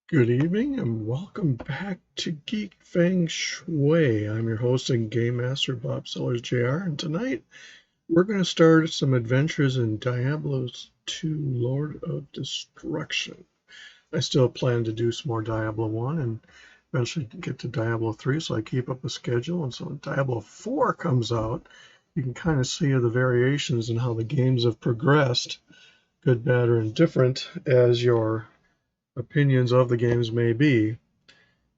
Good evening and welcome back to Geek, Feng, Shui. I'm your host and Game Master Bob Sellers Jr. And tonight we're going to start some adventures in Diablo 2 Lord of Destruction. I still plan to do some more Diablo 1 and eventually get to Diablo 3, so I keep up a schedule. And so when Diablo 4 comes out, you can kind of see the variations in how the games have progressed, good, bad, or indifferent, as your opinions of the games may be.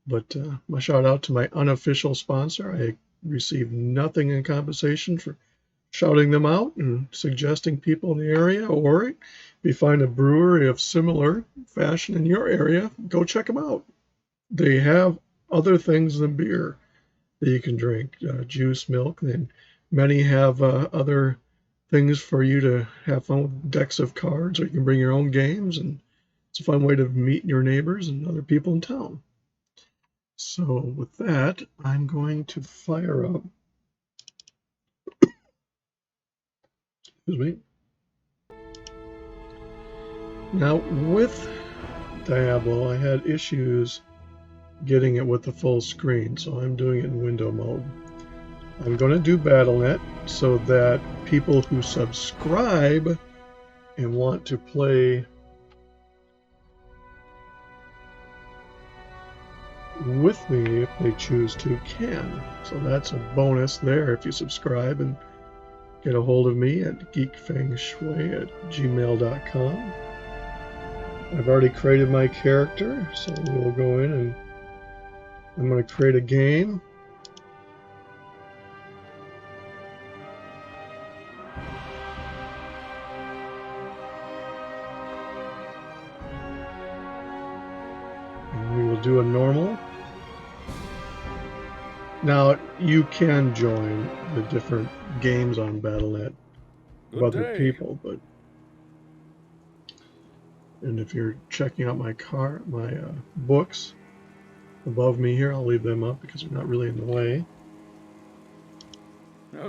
But my shout out to my unofficial sponsor. I received nothing in compensation for shouting them out and suggesting people in the area, or if you find a brewery of similar fashion in your area, go check them out. They have other things than beer that you can drink, juice, milk, and many have other things for you to have fun with, decks of cards, or you can bring your own games, and it's a fun way to meet your neighbors and other people in town. So with that, I'm going to fire up. Excuse me. Now with Diablo, I had issues getting it with the full screen, so I'm doing it in window mode. I'm going to do BattleNet so that people who subscribe and want to play with me, if they choose to, can. So that's a bonus there if you subscribe and get a hold of me at geekfengshui@gmail.com. I've already created my character, so we'll go in and I'm going to create a game. And we will do a normal. Now, you can join the different games on BattleNet with other people, but and if you're checking out my books above me here, I'll leave them up because they're not really in the way.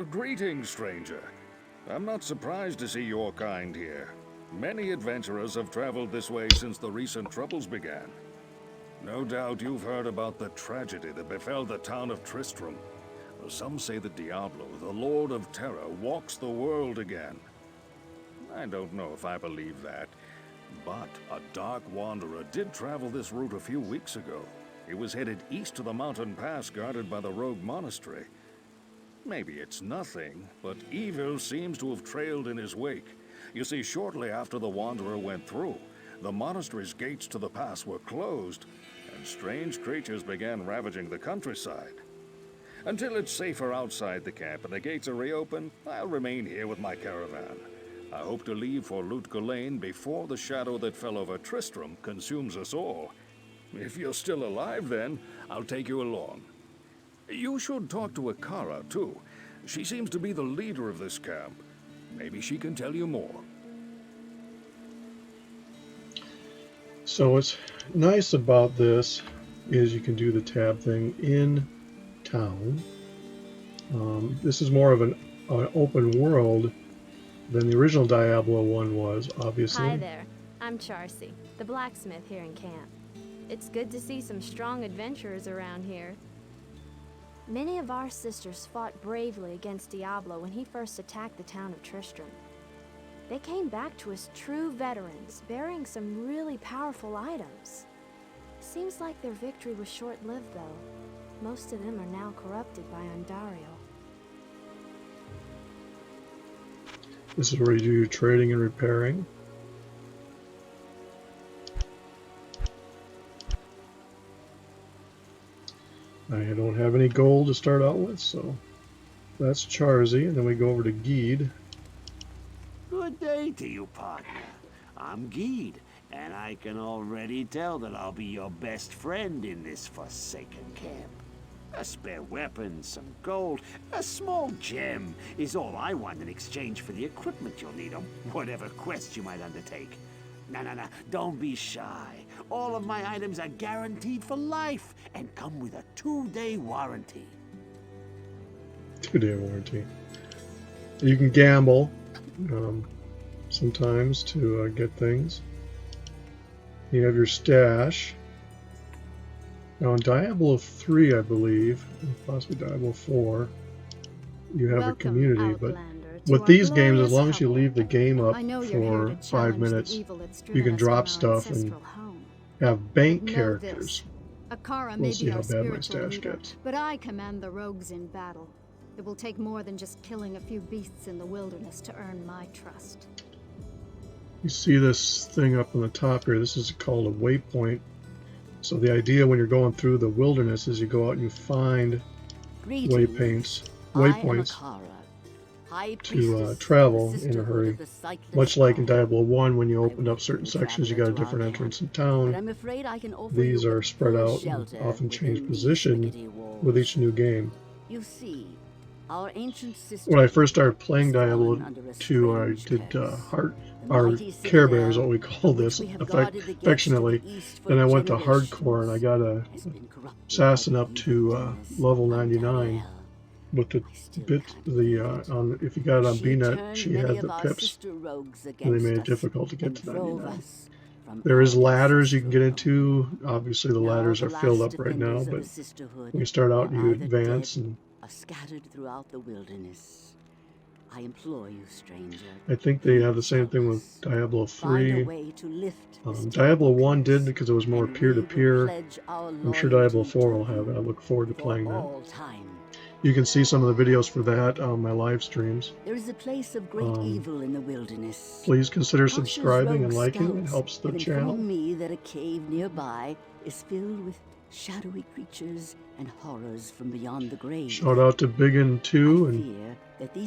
Greetings, stranger. I'm not surprised to see your kind here. Many adventurers have traveled this way since the recent troubles began. No doubt you've heard about the tragedy that befell the town of Tristram. Some say that Diablo, the Lord of Terror, walks the world again. I don't know if I believe that, but a dark wanderer did travel this route a few weeks ago. He was headed east to the mountain pass guarded by the rogue monastery. Maybe it's nothing, but evil seems to have trailed in his wake. You see, shortly after the wanderer went through, the monastery's gates to the pass were closed, and strange creatures began ravaging the countryside. Until it's safer outside the camp and the gates are reopened, I'll remain here with my caravan. I hope to leave for Lutga Lane before the shadow that fell over Tristram consumes us all. If you're still alive then, I'll take you along. You should talk to Akara, too. She seems to be the leader of this camp. Maybe she can tell you more. So what's nice about this is you can do the tab thing in town. This is more of an open world than the original Diablo 1 was, obviously. Hi there, I'm Charcy, the blacksmith here in camp. It's good to see some strong adventurers around here. Many of our sisters fought bravely against Diablo when he first attacked the town of Tristram. They came back to us true veterans, bearing some really powerful items. Seems like their victory was short-lived, though. Most of them are now corrupted by Ondario. This is where you do your trading and repairing. I don't have any gold to start out with, so that's Charzy, and then we go over to Geed. Good day to you, partner. I'm Geed, and I can already tell that I'll be your best friend in this forsaken camp. A spare weapon, some gold, a small gem is all I want in exchange for the equipment you'll need on whatever quest you might undertake. No, don't be shy. All of my items are guaranteed for life and come with a 2-day warranty. 2-day warranty. You can gamble sometimes to get things. You have your stash. Now in Diablo 3, I believe, and possibly Diablo 4, you have a community, but with these games, as long as you leave the game up for 5 minutes, you can drop stuff and have bank characters. Akara We'll may see be how our bad my spiritual stash leader, gets. but I command the rogues in battle. It will take more than just killing a few beasts in the wilderness to earn my trust. You see this thing up on the top here. This is called a waypoint. So the idea when you're going through the wilderness is you go out and you find waypoints to travel in a hurry. Much like in Diablo 1, when you opened up certain sections, you got a different entrance in town. These are spread out and often change position with each new game. You see, our ancient sister When I first started playing Diablo 2, I did Care Bear is what we call this affectionately. Then I went to hardcore and I got a assassin up to level 99 with the if you got it on BNet, she had the pips, and they made it difficult to get to 99. There is ladders you can get into. Obviously, the ladders are filled up right now, but when you start out, you advance and scattered throughout the wilderness. I implore you, stranger. I think they have the same thing with Diablo 3. Diablo 1 did because it was more peer-to-peer. I'm sure Diablo 4 will have it. I look forward to playing that. You can see some of the videos for that on my live streams. There is a place of great evil in the wilderness. Please consider subscribing and liking. It helps the channel. Me that a cave nearby is filled with shadowy creatures and horrors from beyond the grave. Shout out to Biggin 2 and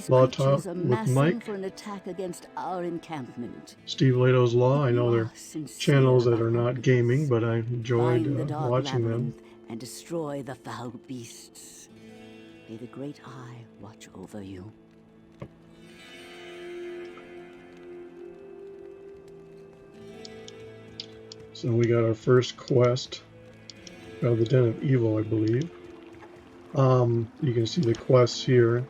Law Talk with Mike. For an attack against our encampment. Steve Lato's Law. I know they're channels that are not gaming, but I enjoyed watching them. And destroy the foul beasts. May the Great Eye watch over you. So we got our first quest out of the Den of Evil, I believe. You can see the quests here.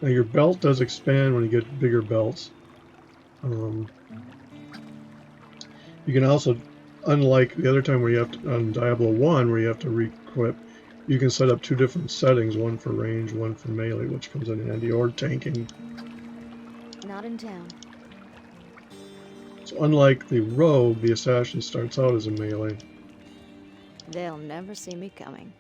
Now your belt does expand when you get bigger belts. You can also, unlike the other time where you have to, on Diablo 1, where you have to re-equip, you can set up two different settings, one for range, one for melee, which comes in handy, or tanking. Not in town. So unlike the rogue, the assassin starts out as a melee. They'll never see me coming.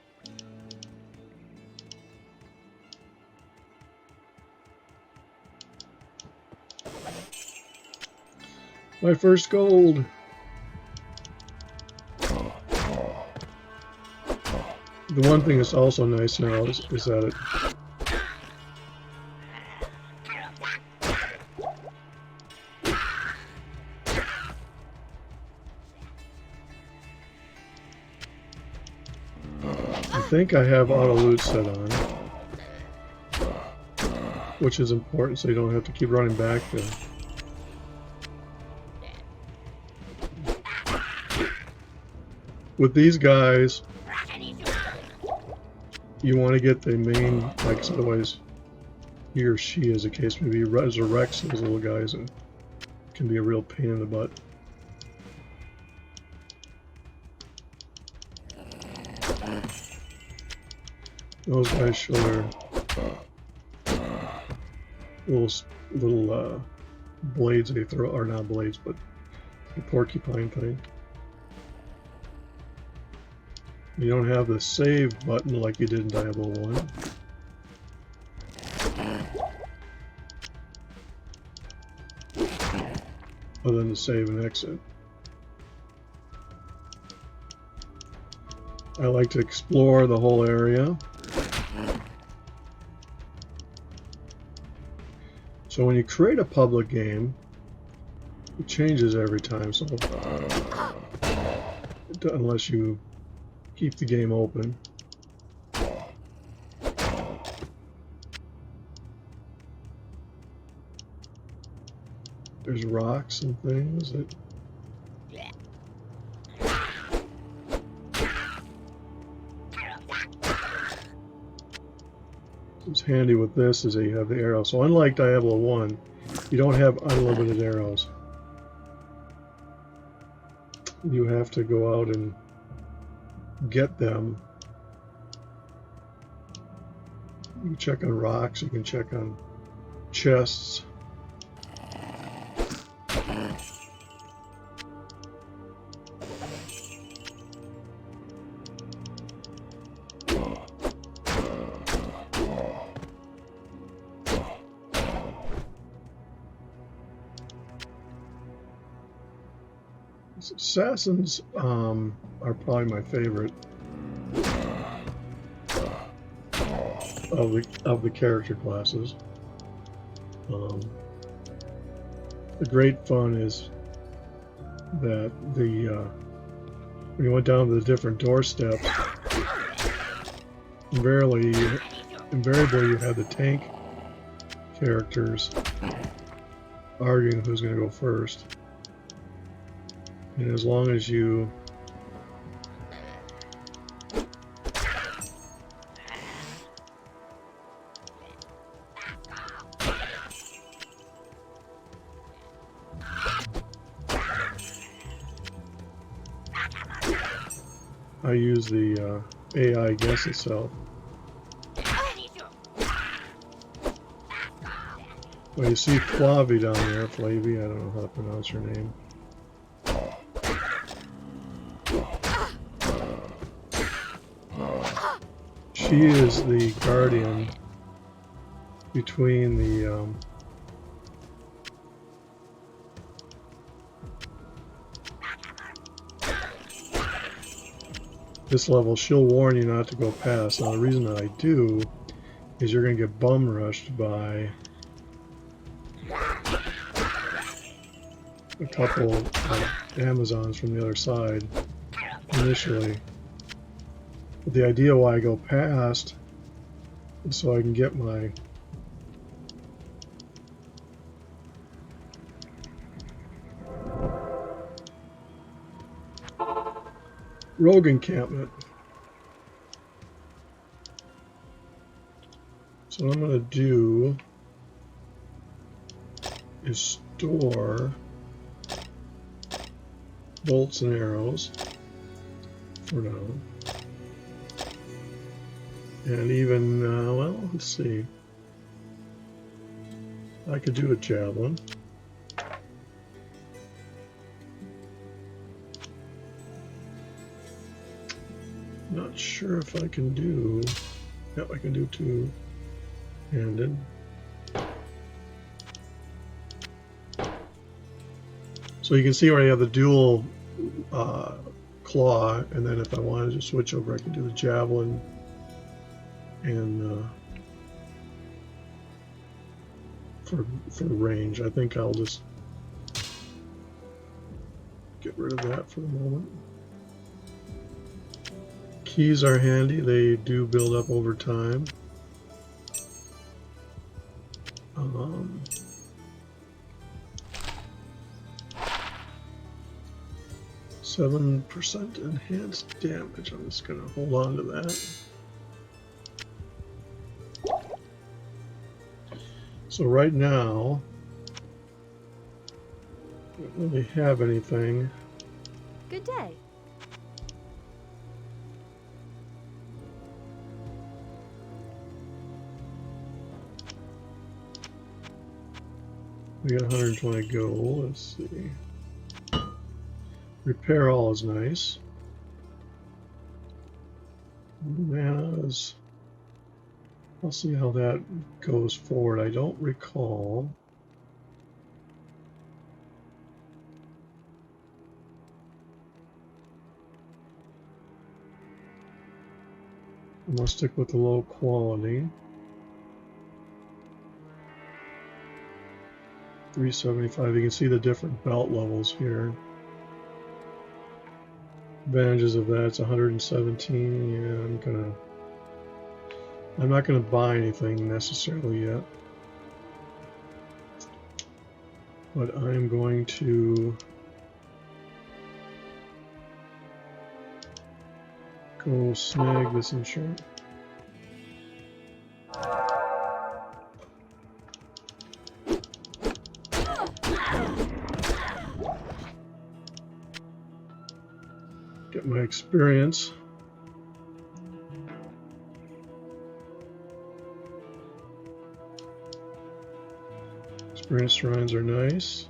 My first gold! The one thing that's also nice now is that it I think I have auto loot set on, which is important so you don't have to keep running back there. With these guys, you want to get the main, like, otherwise he or she, as the case may be, resurrects those little guys and can be a real pain in the butt. Those guys show their little blades they throw, or not blades, but the porcupine thing. You don't have the save button like you did in Diablo 1. Other than the save and exit. I like to explore the whole area. So when you create a public game, it changes every time, so unless you keep the game open. There's rocks and things that what's handy with this is that you have the arrow. So unlike Diablo 1, you don't have unlimited arrows. You have to go out and get them. You can check on rocks, you can check on chests. Assassins are probably my favorite of the character classes. The great fun is that when you went down to the different doorsteps, invariably you had the tank characters arguing who's going to go first. And as long as you I use the AI guess itself. Well, you see Flavie down there, Flavie, I don't know how to pronounce her name. She is the guardian between the this level. She'll warn you not to go past. Now the reason that I do is you're going to get bum rushed by a couple of Amazons from the other side initially. But the idea why I go past is so I can get my rogue encampment. So what I'm going to do is store bolts and arrows for now. And even, well, let's see. I could do a javelin. Not sure if I can do, yep, I can do two-handed. So you can see where I have the dual claw, and then if I wanted to switch over, I can do the javelin and for range. I think I'll just get rid of that for the moment. Keys are handy. They do build up over time. 7% enhanced damage. I'm just going to hold on to that. So right now, I don't really have anything. Good day. We got 120 gold. Let's see. Repair all is nice. Mana is. I'll see how that goes forward. I don't recall. I'm gonna stick with the low quality. 375. You can see the different belt levels here. Advantages of that, it's 117. Yeah, I'm not gonna buy anything necessarily yet, but I'm going to go snag this insurance. Get my experience. Experience shrines are nice.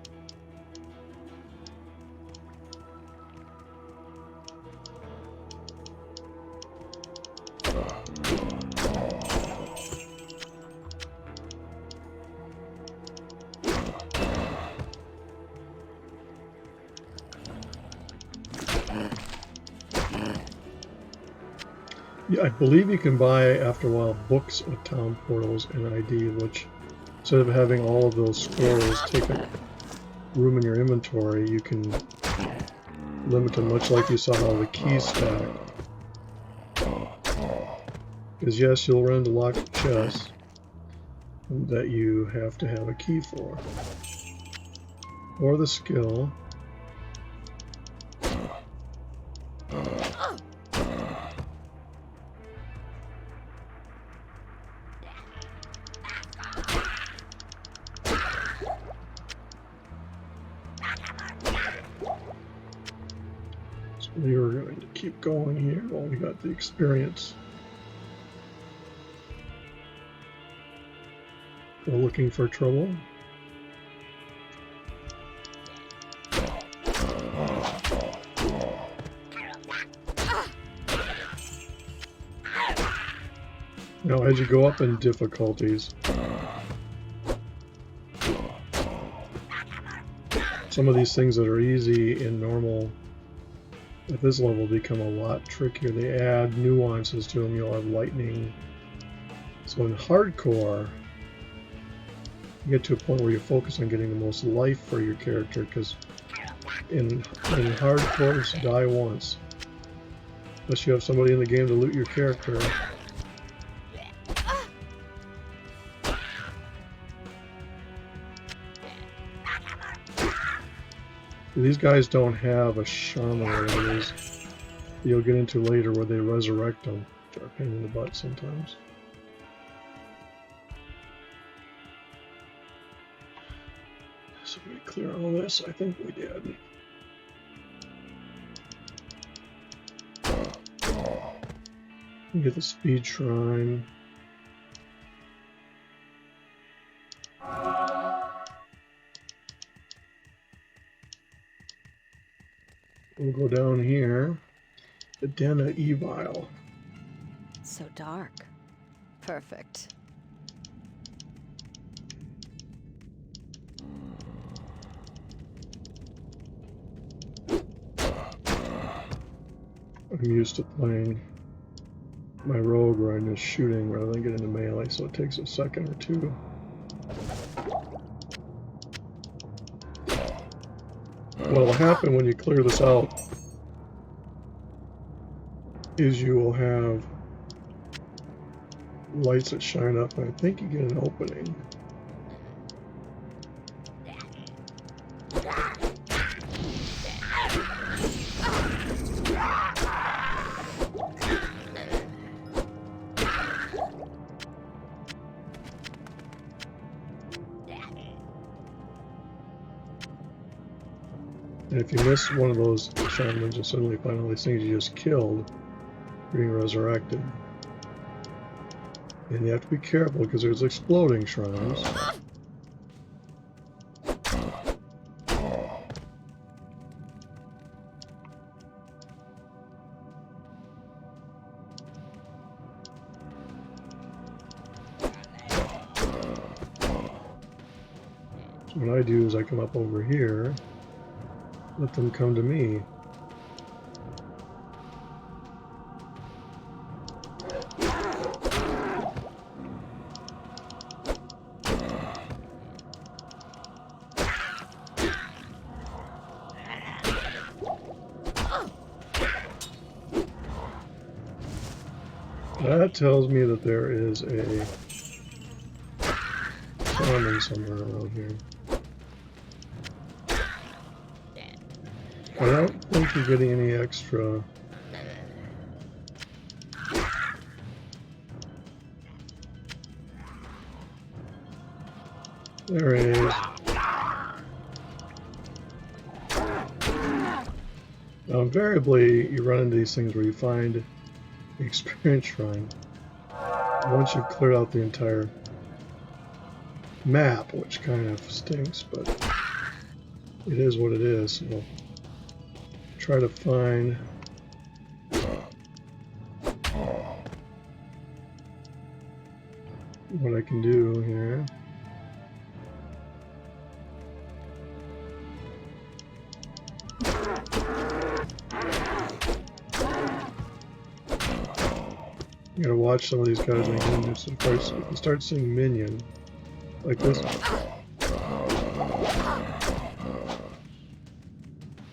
Yeah, I believe you can buy, after a while, books of town portals and ID, which, instead of having all of those scrolls take up room in your inventory, you can limit them, much like you saw how the keys stack. Because yes, you'll run into locked chests that you have to have a key for. Or the skill. So we are going to keep going here while we got the experience. Go looking for trouble. Now, as you go up in difficulties, some of these things that are easy in normal at this level become a lot trickier. They add nuances to them. You'll have lightning. So in hardcore, you get to a point where you focus on getting the most life for your character, because in hardcore, it's die once. Unless you have somebody in the game to loot your character. These guys don't have a shaman or whatever it is you'll get into later where they resurrect them, which are a pain in the butt sometimes. So we clear all this? I think we did. We get the speed shrine. We'll go down here. The Den of Evil. So dark. Perfect. I'm used to playing my rogue where I'm just shooting rather than getting into melee, so it takes a second or two. What'll happen when you clear this out is you will have lights that shine up, and I think you get an opening. And if you miss one of those shamans and suddenly find all these things you just killed, you're being resurrected. And you have to be careful because there's exploding shrines. So what I do is I come up over here, let them come to me. That tells me that there is a shaman somewhere around here. I don't think you're getting any extra. There it is. Now, invariably, you run into these things where you find the experience shrine once you've cleared out the entire map, which kind of stinks, but it is what it is. So try to find what I can do here. You gotta watch some of these guys when you can start seeing minion like this,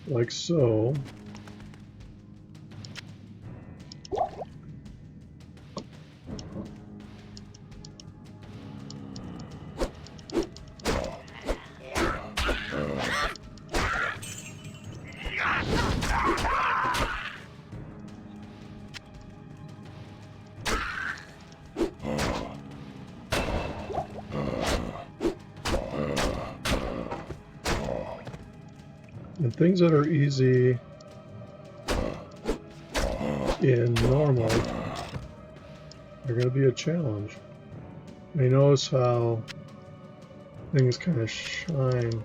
like so. And things that are easy in normal are going to be a challenge. You notice how things kind of shine.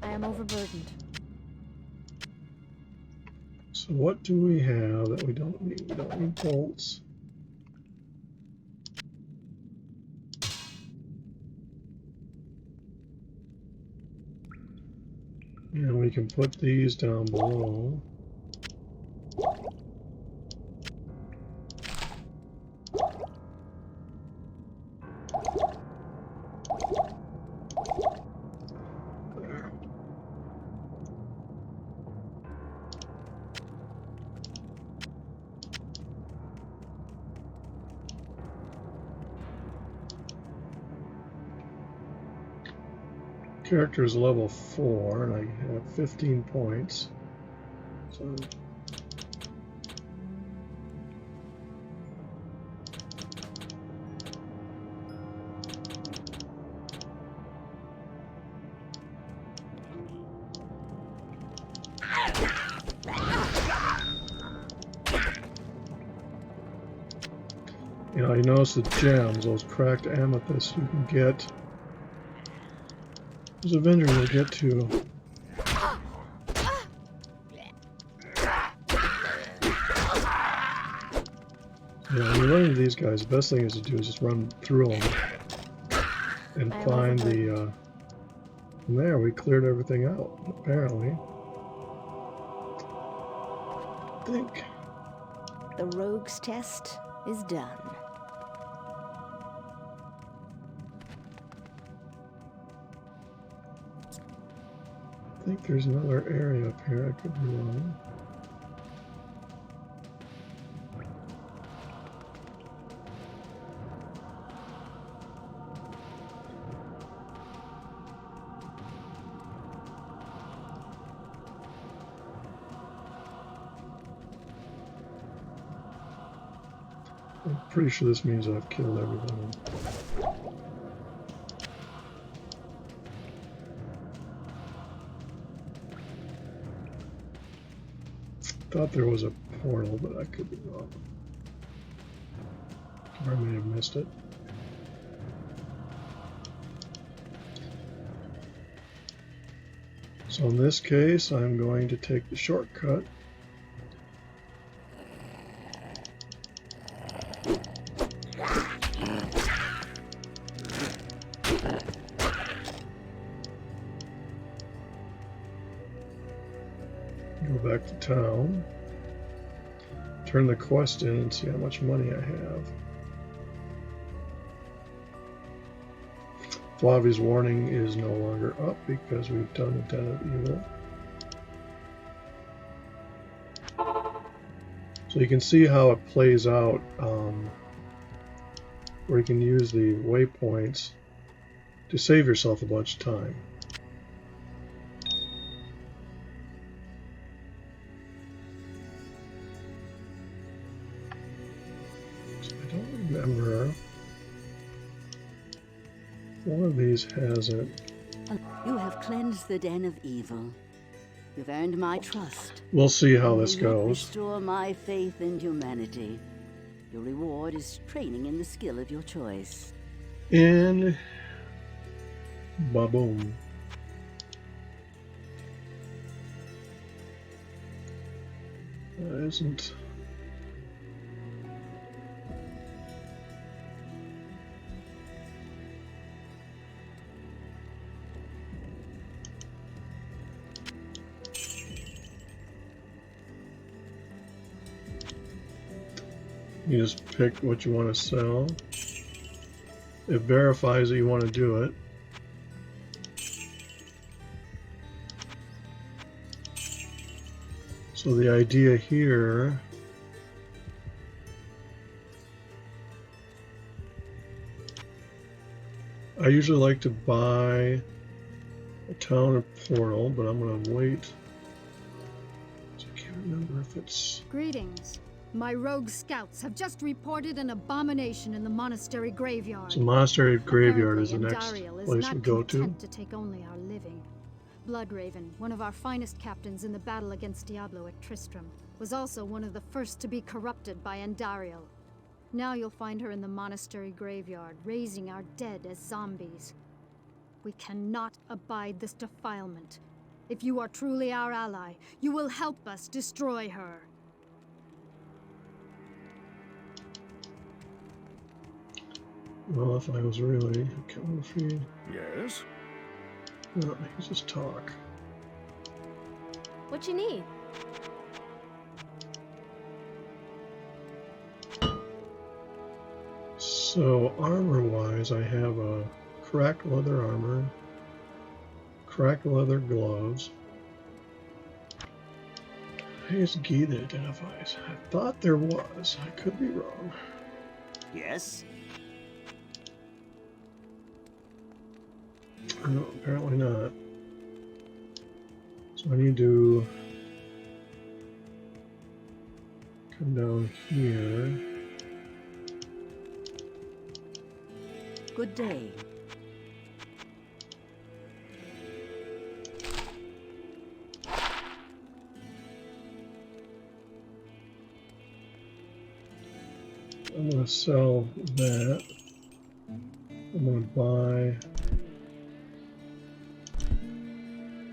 I am overburdened. So what do we have that we don't need? We don't need bolts. And we can put these down below. There. Character is level 4, and I have 15 points. So you know, you notice the gems, those cracked amethysts you can get. There's a vendor you'll get to. Yeah, when you run into these guys, the best thing is to do is just run through them and find the. From there, we cleared everything out, apparently. I think. The rogue's test is done. I think there's another area up here. I could be wrong. I'm pretty sure this means I've killed everything. Thought there was a portal, but I could be wrong. Or I may have missed it. So in this case, I'm going to take the shortcut. Go back to town, turn the quest in and see how much money I have. Flavi's warning is no longer up because we've done the Den of Evil. So you can see how it plays out, where you can use the waypoints to save yourself a bunch of time. I don't remember. One of these has it. You have cleansed the Den of Evil. You've earned my trust. We'll see how this You will goes. restore my faith in humanity. Your reward is training in the skill of your choice. And ba-boom. That isn't. You just pick what you want to sell. It verifies that you want to do it. So the idea here I usually like to buy a town or portal, but I'm going to wait. So I can't remember if it's... Greetings. My rogue scouts have just reported an abomination in the monastery graveyard. So monastery graveyard is the Apparently, next Andariel is place not we go to. content to take only our living. Bloodraven, one of our finest captains in the battle against Diablo at Tristram, was also one of the first to be corrupted by Andariel. Now you'll find her in the monastery graveyard, raising our dead as zombies. We cannot abide this defilement. If you are truly our ally, you will help us destroy her. Well, if I was really a counter feed. Yes? No, I can just talk. What you need? So armor-wise, I have a cracked leather armor, cracked leather gloves. Is Geek that identifies? I thought there was. I could be wrong. Yes? No, apparently not. So I need to come down here. Good day. I'm going to sell that. I'm going to buy.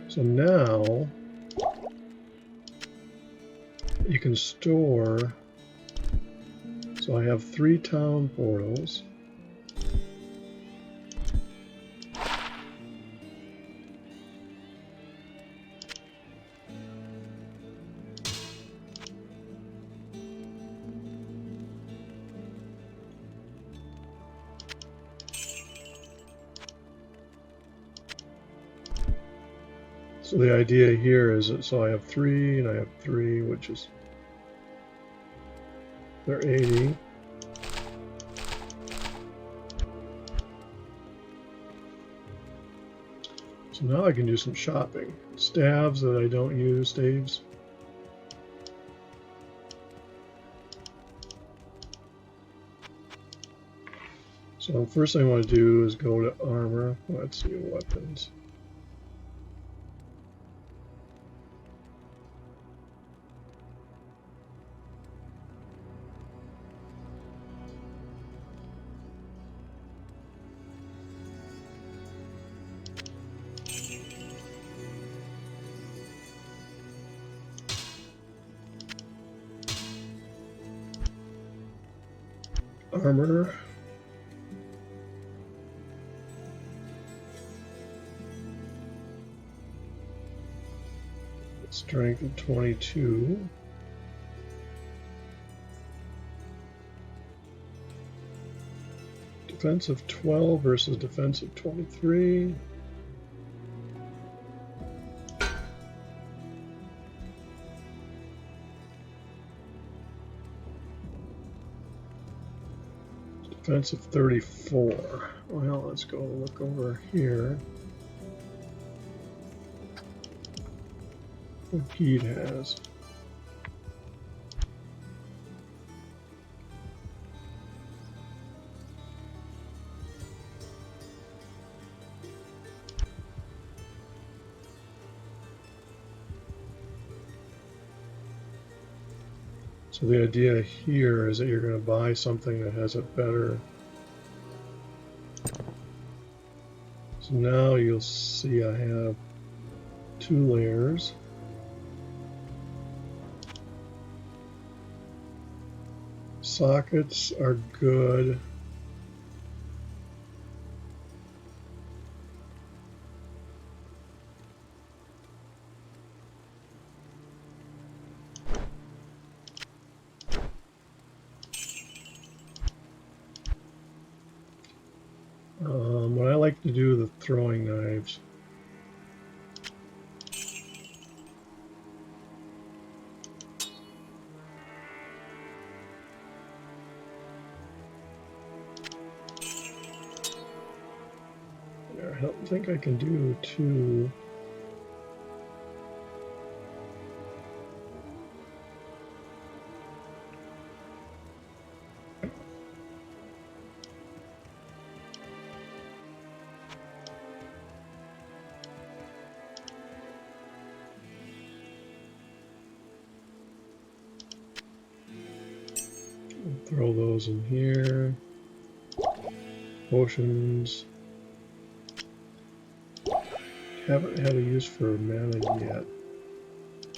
So now you can store. So I have 3 town portals. So the idea here is that, so I have 3 and I have 3, which is, they're 80. So now I can do some shopping. Staves that I don't use, staves. So first thing I want to do is go to armor. Let's see, weapons. Armor. Strength of 22. Defense of 12 versus defense of 23. Defense of 34. Well, let's go look over here. What Geek has. So the idea here is that you're going to buy something that has a better. So now you'll see I have 2 layers. Sockets are good. What I like to do with the throwing knives. I don't think I can do 2. Throw those in here. Potions. Haven't had a use for mana yet,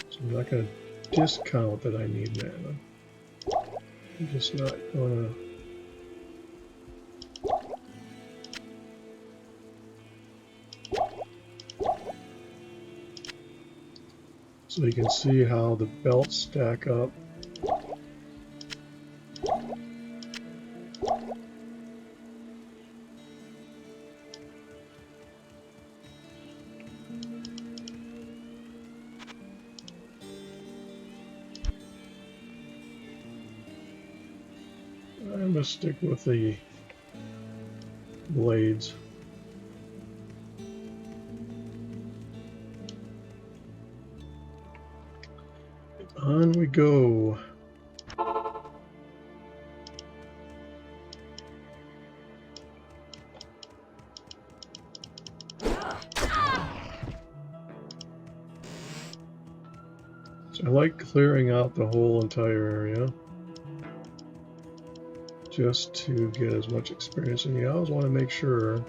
so I'm not going to discount that I need mana. I'm just not going to. So you can see how the belts stack up. I'm going to stick with the blades. On we go. So I like clearing out the whole entire area, just to get as much experience. And you always want to make sure,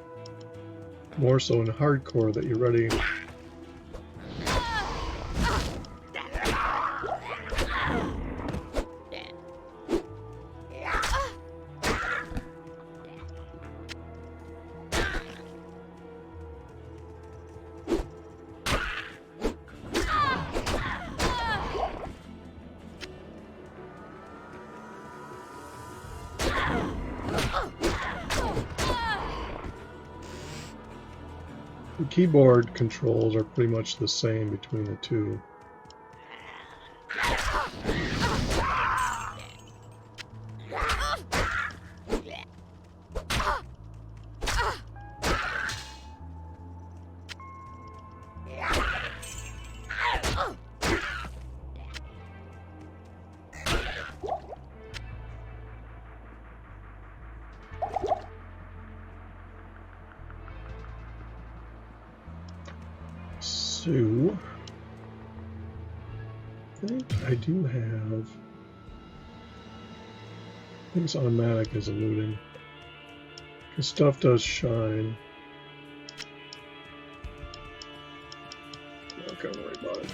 more so in hardcore, that you're ready. The keyboard controls are pretty much the same between the two. So, I think I do have. I think it's automatic as a looting, because stuff does shine. Not gonna worry about it.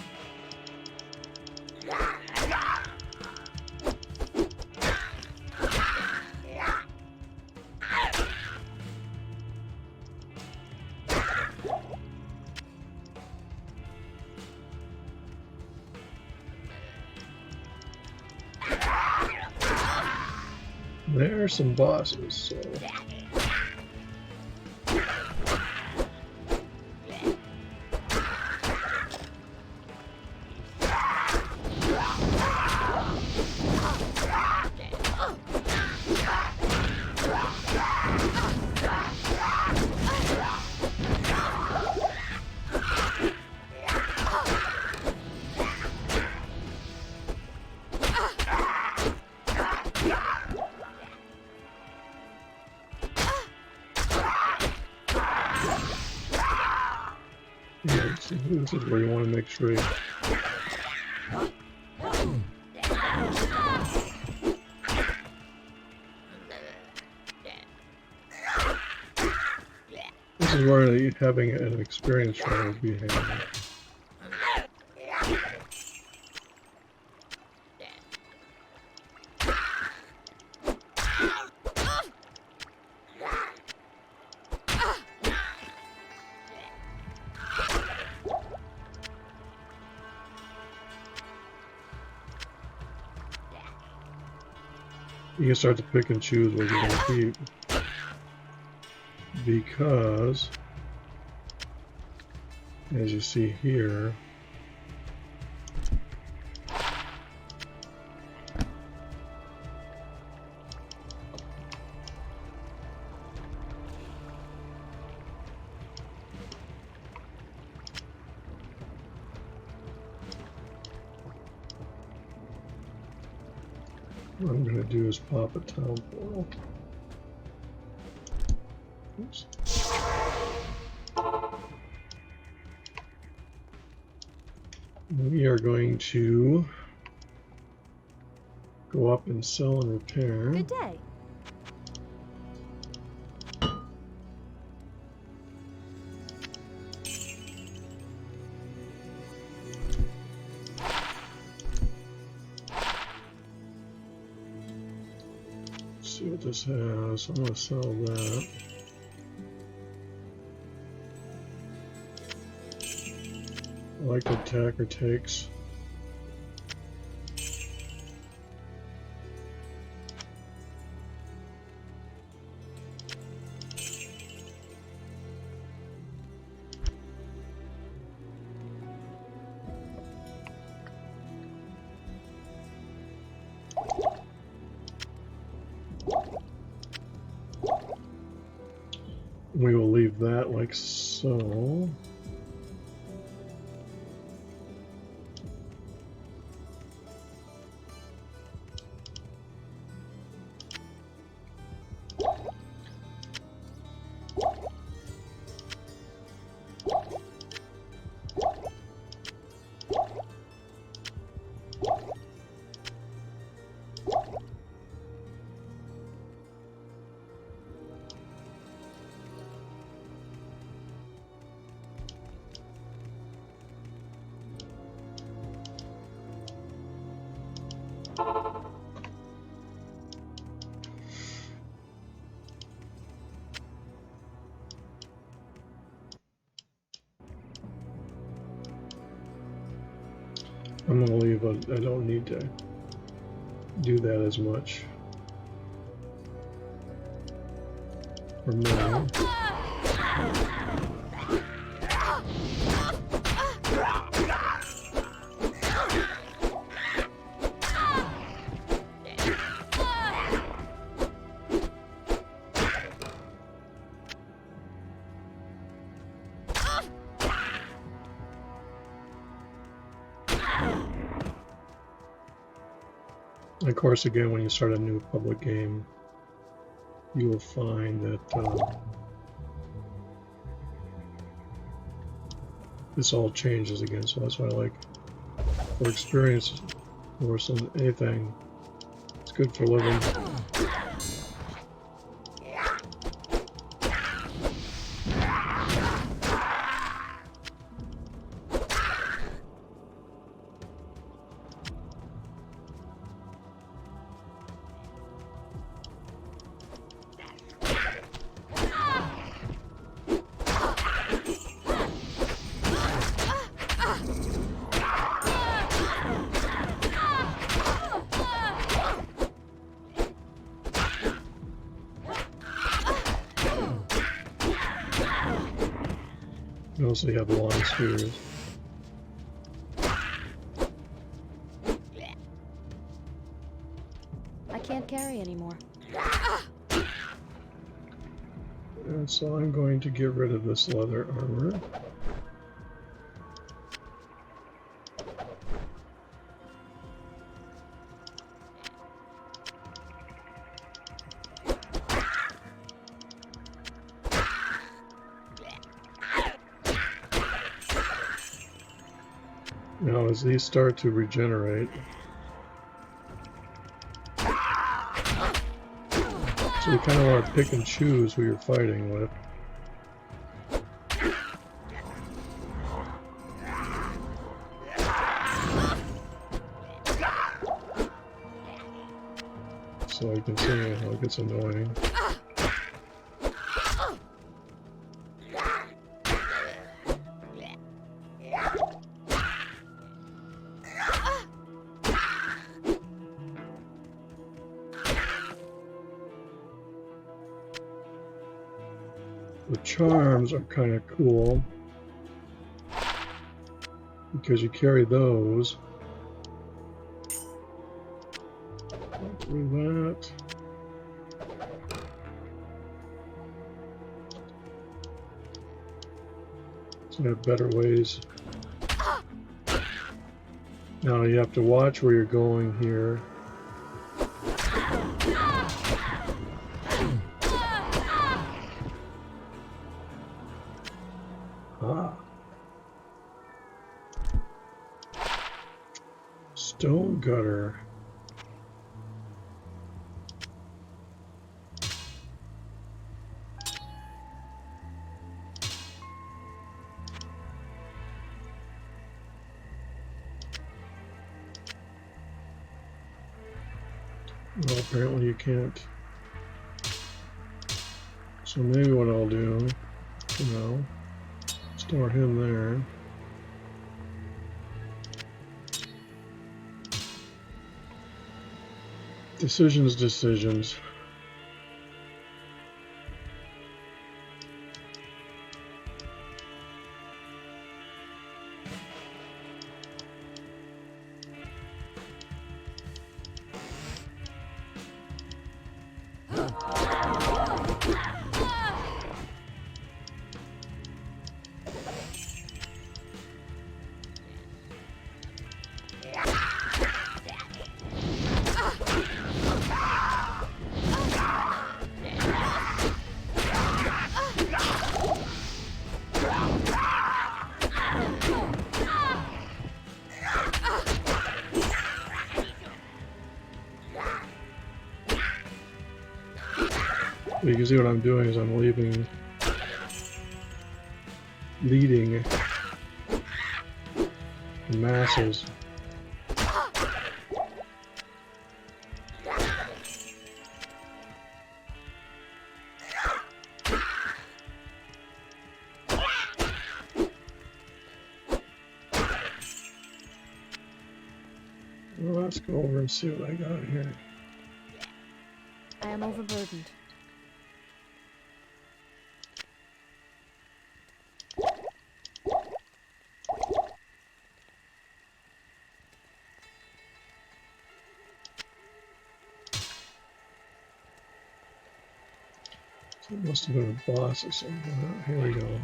There are some bosses, so. Yeah, this is where you want to make sure you. This is where having an experience trial would be handy. You can start to pick and choose what you're going to keep. Because, as you see here, what I'm going to do is pop a town portal. Oops. We are going to go up and sell and repair. Good day. See what this has. I'm going to sell that. I like the attacker takes. We will leave that like so. I'm going to leave, I don't need to do that as much for now. Of course, again, when you start a new public game, you will find that this all changes again. So that's why I like, for experience or anything, it's good for living. You also have long spears. I can't carry anymore. And so I'm going to get rid of this leather armor. Now, as these start to regenerate, so you kind of want to pick and choose who you're fighting with. so I can see how it gets annoying. The charms are kind of cool because you carry those. Do that. So I have better ways. Now you have to watch where you're going here. Ah. Stone gutter. Well, apparently you can't. So maybe what I'll do, store him there. Decisions. You can see what I'm doing is I'm leading the masses. Well, let's go over and see what I got here. I am overburdened. So it must have been a boss or something. Here we go.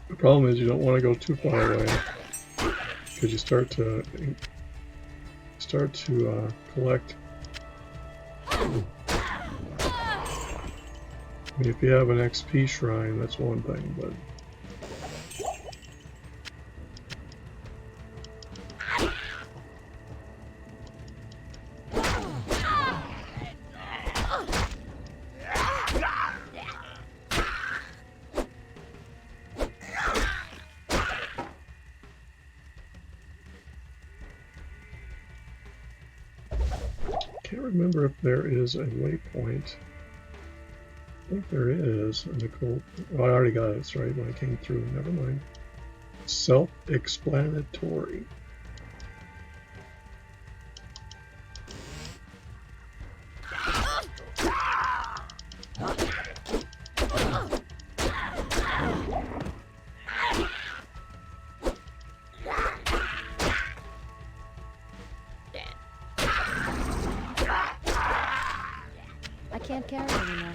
The problem is you don't want to go too far away because you start to collect. I mean, if you have an XP shrine, that's one thing, but can't remember if there is a waypoint. I think there is. Oh, I already got it. It's right when I came through. Never mind. Self-explanatory. I can't carry anymore.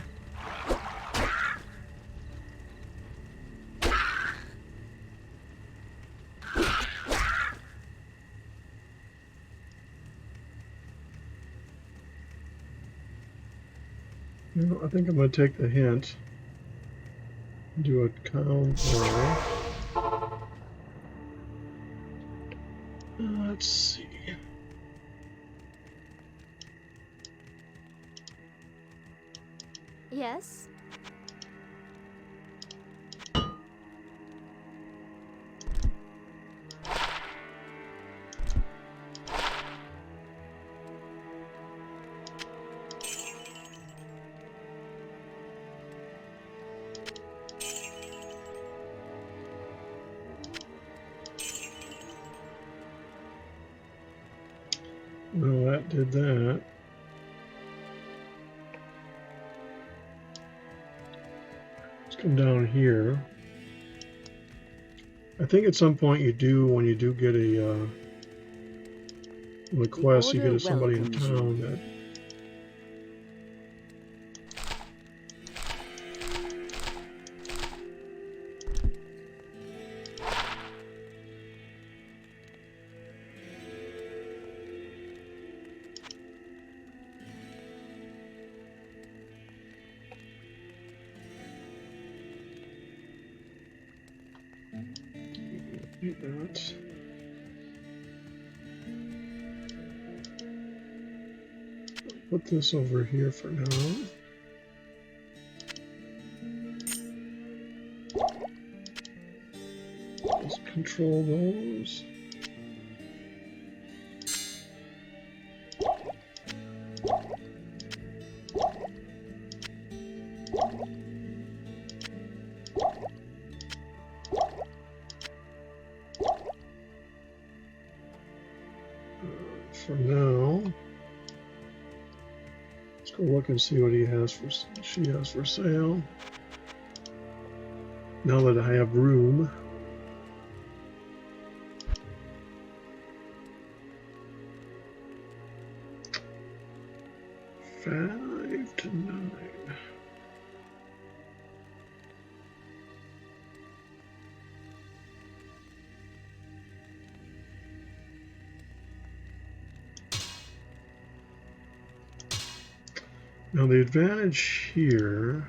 You know, I think I'm going to take the hint. Do a count. Let's see. Yes? Well, that did that. Let's come down here. I think at some point you do, when you do get a quest, you get somebody in town that. That. Put this over here for now. Let's control those. For now, let's go look and see what she has for sale. Now that I have room. $5 to $9. Now the advantage here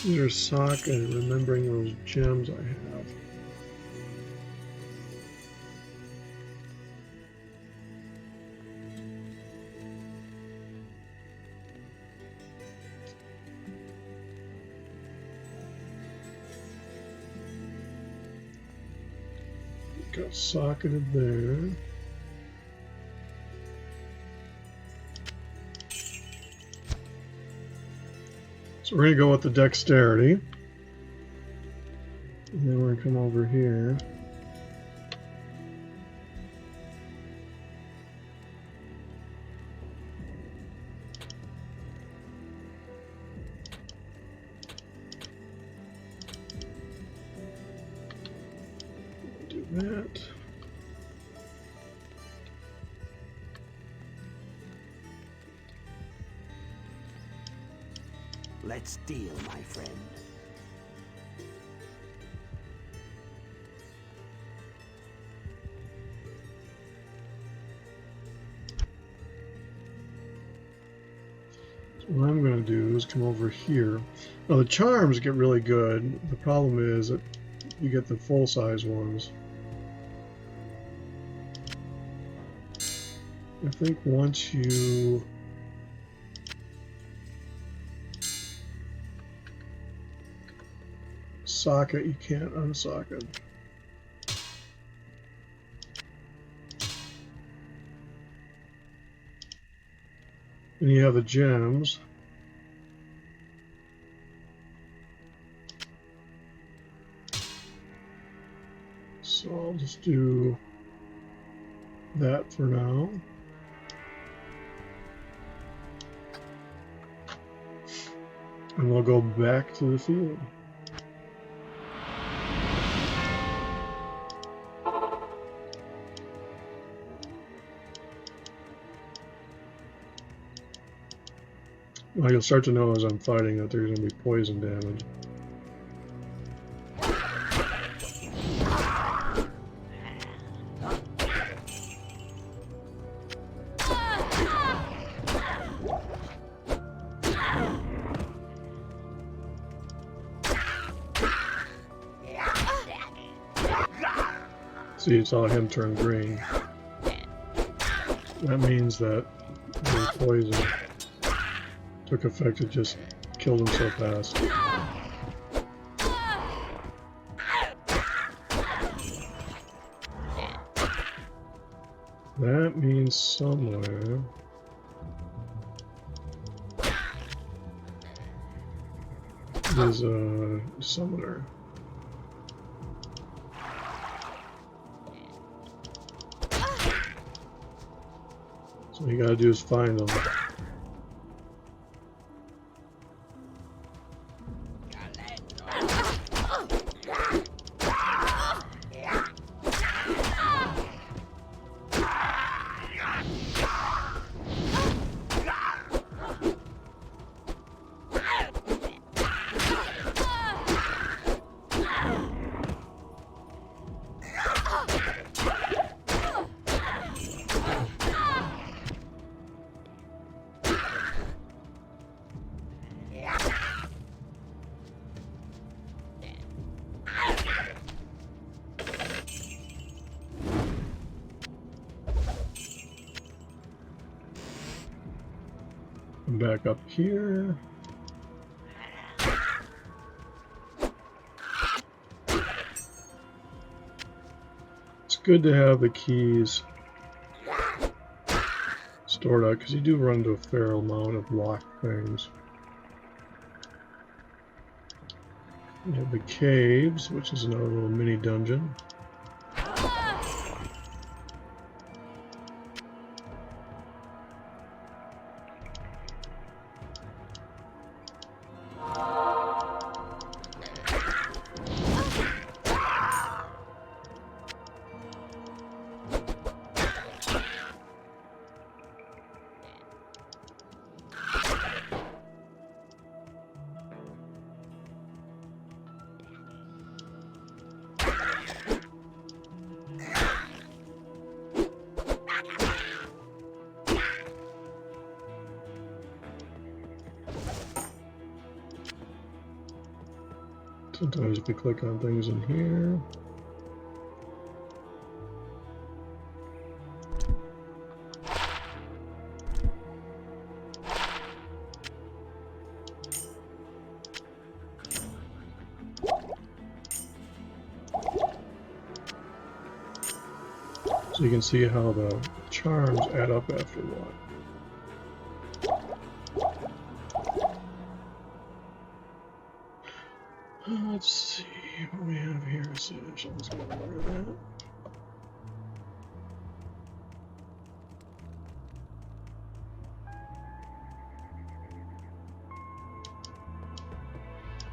these are sock and remembering those gems I have. Got socketed there. So we're going to go with the dexterity. And then we're going to come over here. Do that. Let's deal, my friend. So what I'm going to do is come over here. Now the charms get really good. The problem is that you get the full-size ones. I think once you socket, you can't unsocket. And you have the gems. So I'll just do that for now. And we'll go back to the field. Well, you'll start to know as I'm fighting that there's going to be poison damage. See, you saw him turn green. That means that the poison took effect. It just killed him so fast. That means somewhere is a summoner. So all you gotta do is find them. I'm back up here. It's good to have the keys stored out because you do run into a fair amount of locked things. We have the caves, which is another little mini dungeon. Sometimes you can click on things in here. So you can see how the charms add up after a while. Let's see what we have here. So let's get rid of that.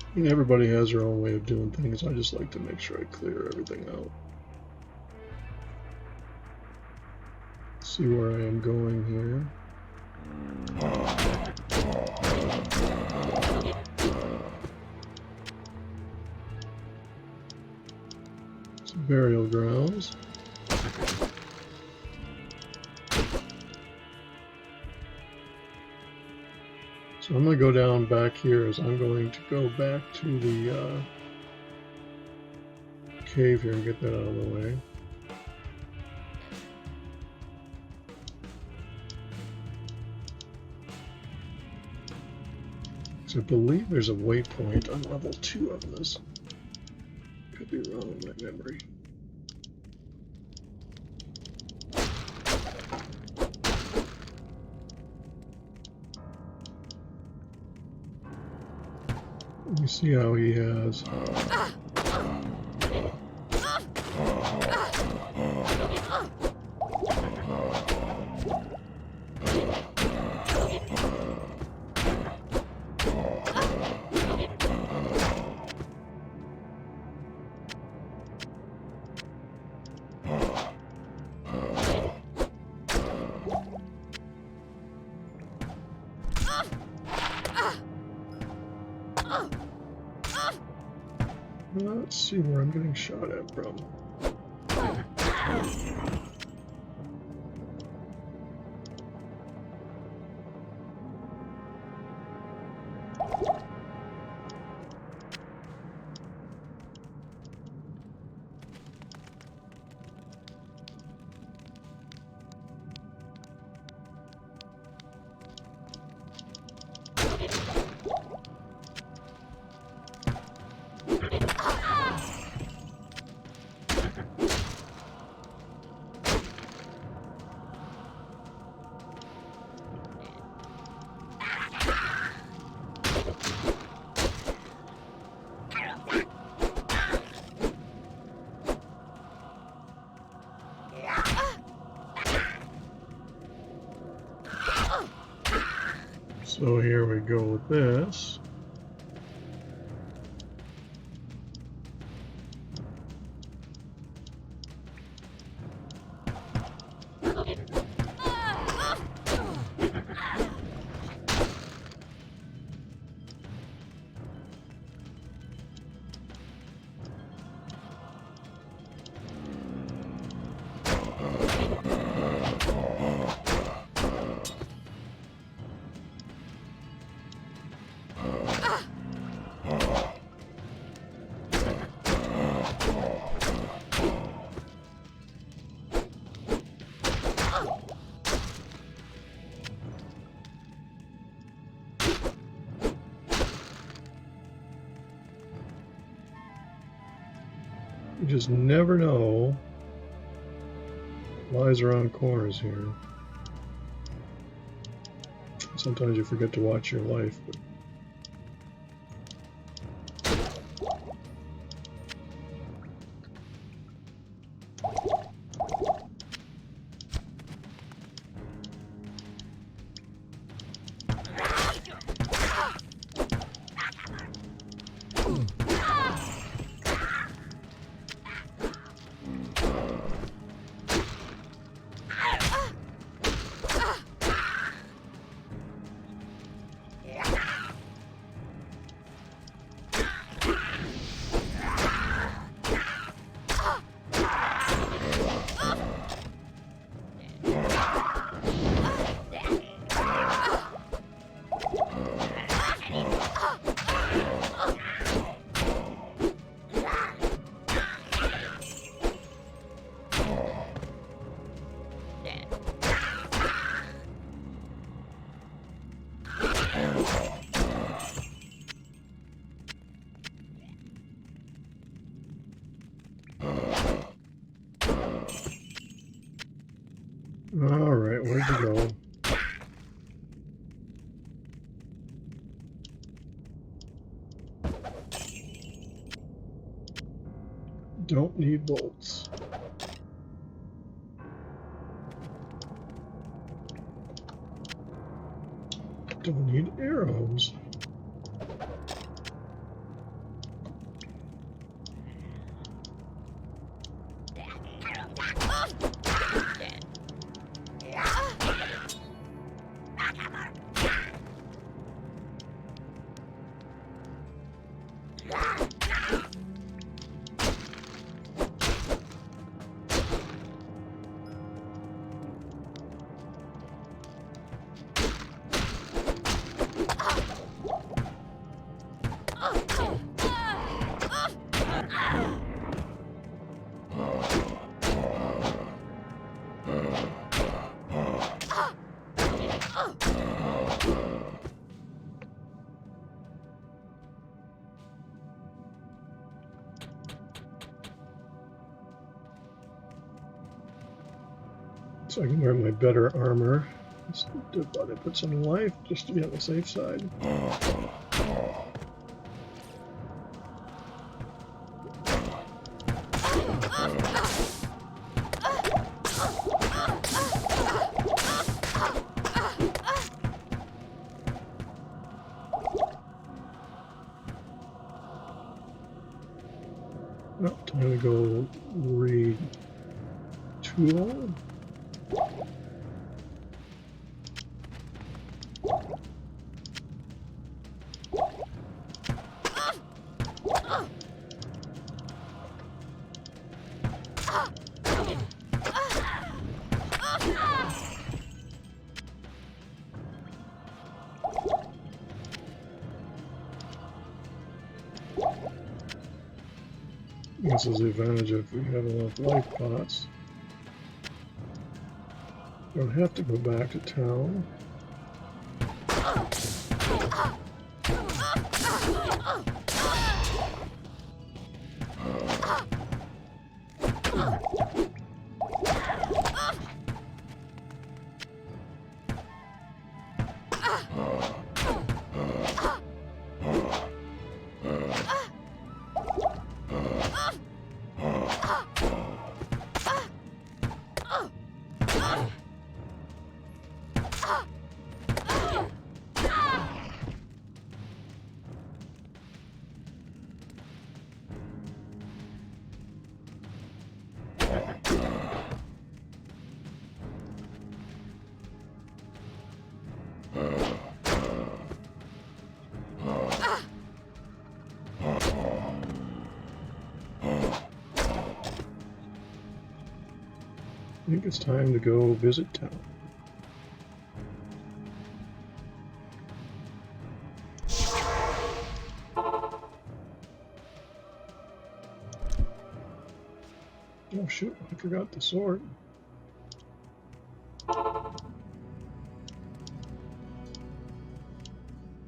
I mean, everybody has their own way of doing things. I just like to make sure I clear everything out. See where I am going here. Some burial grounds. So I'm going to go down back here as I'm going to go back to the cave here and get that out of the way. So I believe there's a waypoint on level 2 of this. Could be wrong in my memory. Let me see how he has. Let's see where I'm getting shot at from. So here we go with this. You just never know what lies around corners here. Sometimes you forget to watch your life. But all right, where'd you go? Don't need bolts. Don't need arrows. So I can wear my better armor. Just about to put some life just to be on the safe side. Oh, time to go retool. This is the advantage if we have enough life pots. Don't have to go back to town. I think it's time to go visit town. Oh shoot, I forgot the sword.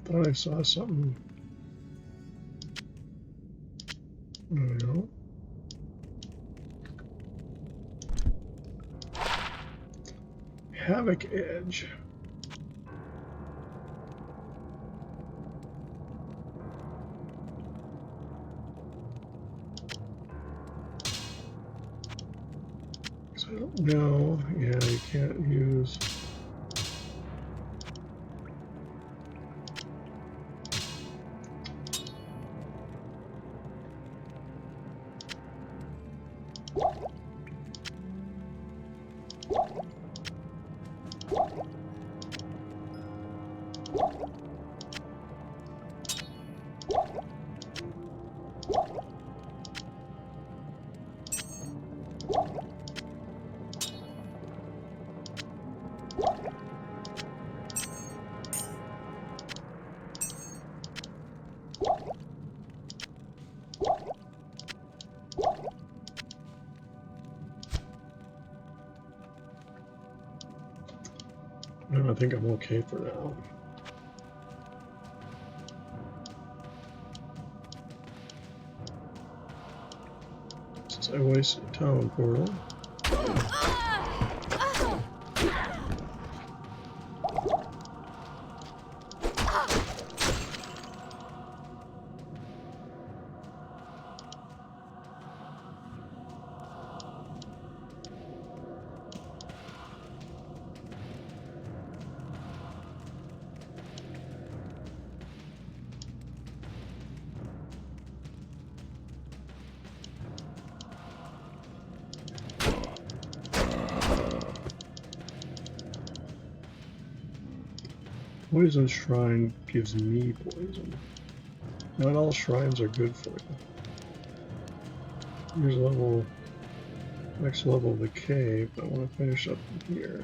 Thought I saw something. I don't know. Havoc Edge. I don't know. Yeah, you can't use. I think I'm okay for now. Since I wasted a town portal. Poison Shrine gives me poison. Not all shrines are good for you. Here's next level of the cave, but I want to finish up here.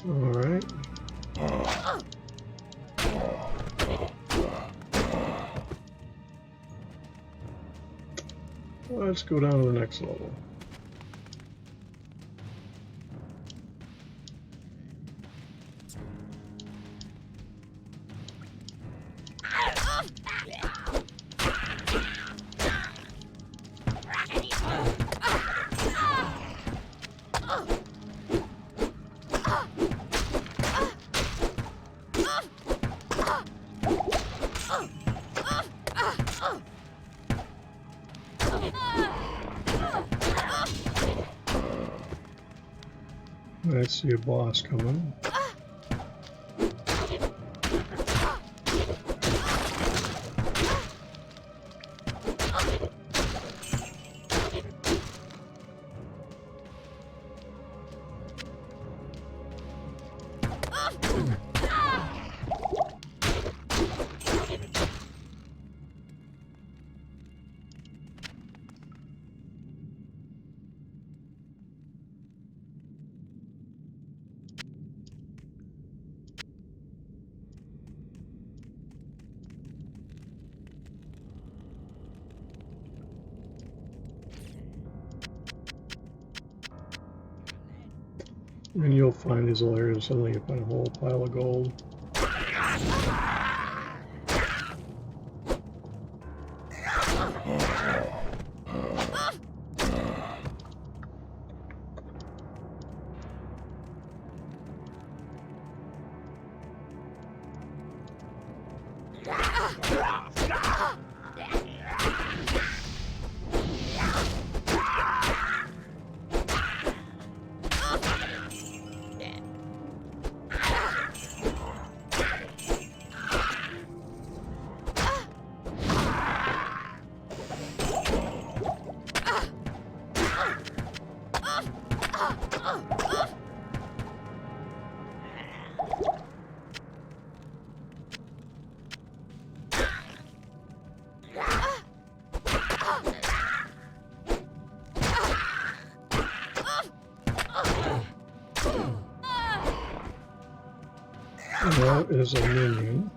Alright. Let's go down to the next level. I see a boss coming. And you'll find these little areas, suddenly you find a whole pile of gold. That is a minion.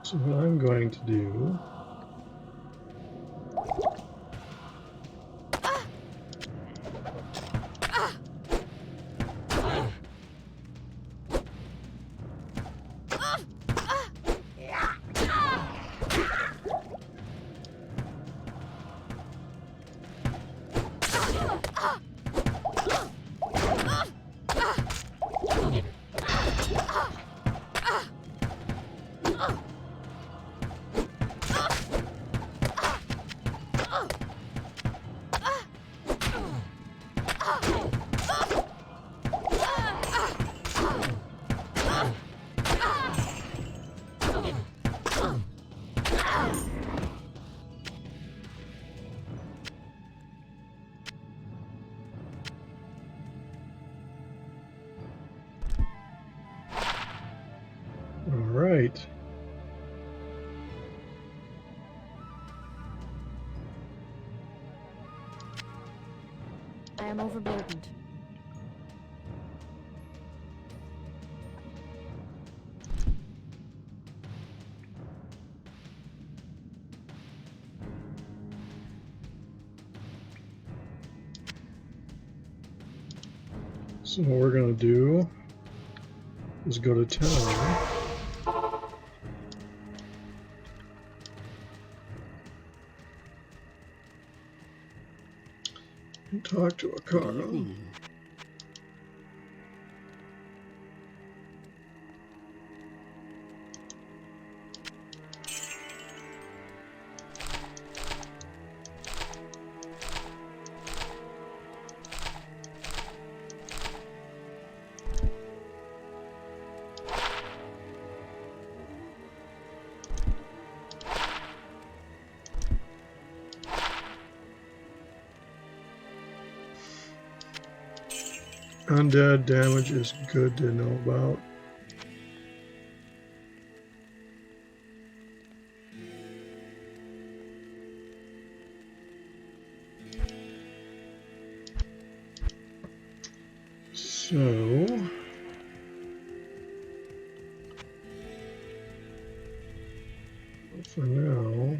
So what I'm going to do right. I am overburdened. So what we're going to do is go to town. And talk to a Good car. evening. Undead damage is good to know about. So for now,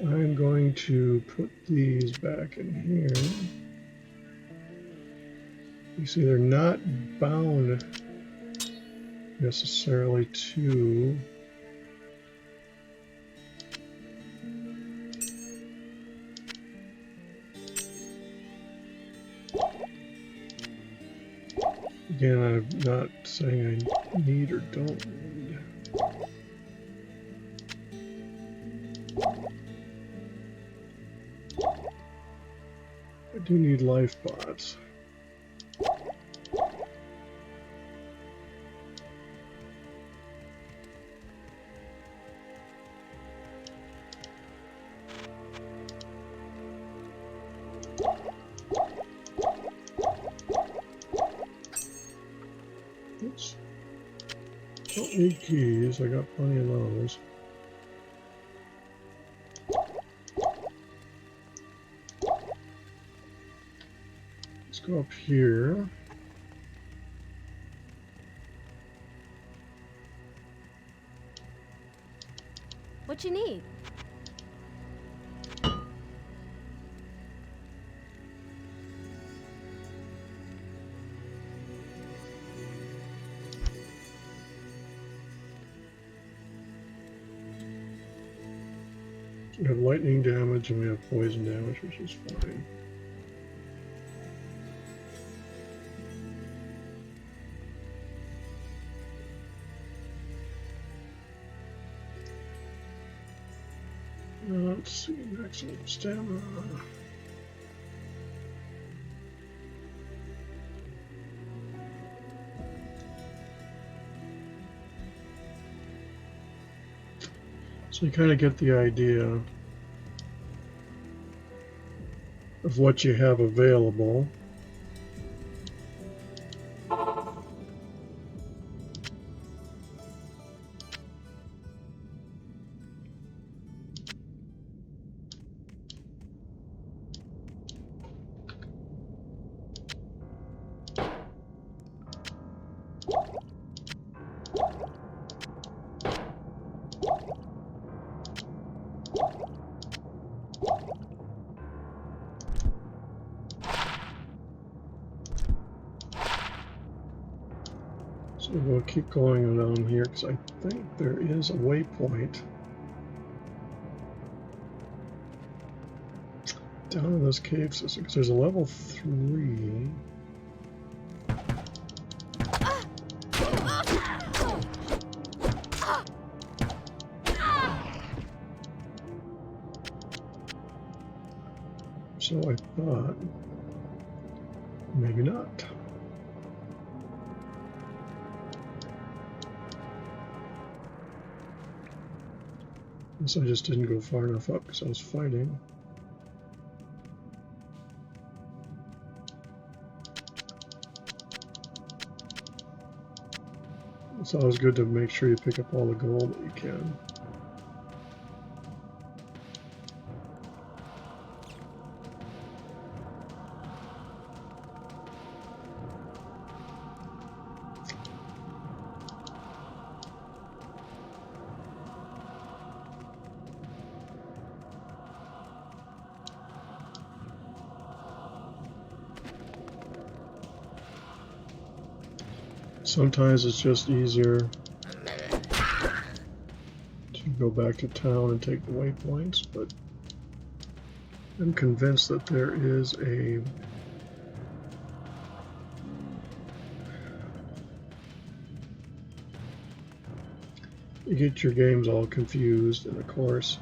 I'm going to put these back in here. You see, they're not bound necessarily to again, I'm not saying I need or don't need. I do need life bots. Oops. Don't need keys, I got plenty of those. Let's go up here. What you need? We have lightning damage and we have poison damage, which is fine. Let's see, maximum stamina. So you kind of get the idea. of what you have available. So we'll keep going down here because I think there is a waypoint down in this cave system because there's a level 3. So I thought maybe not. Guess I just didn't go far enough up because I was fighting. It's always good to make sure you pick up all the gold that you can. Sometimes it's just easier to go back to town and take the waypoints, but I'm convinced that there is a you get your games all confused, and of course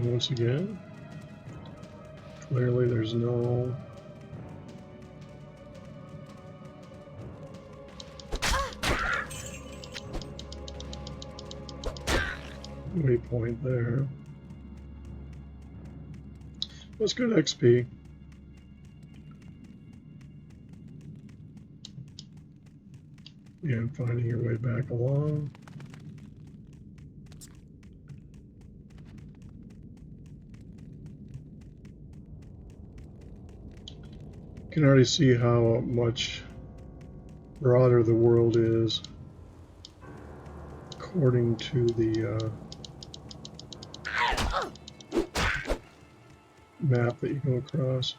once again, clearly there's no waypoint there. That's good XP. And finding your way back along. You can already see how much broader the world is according to the map that you go across.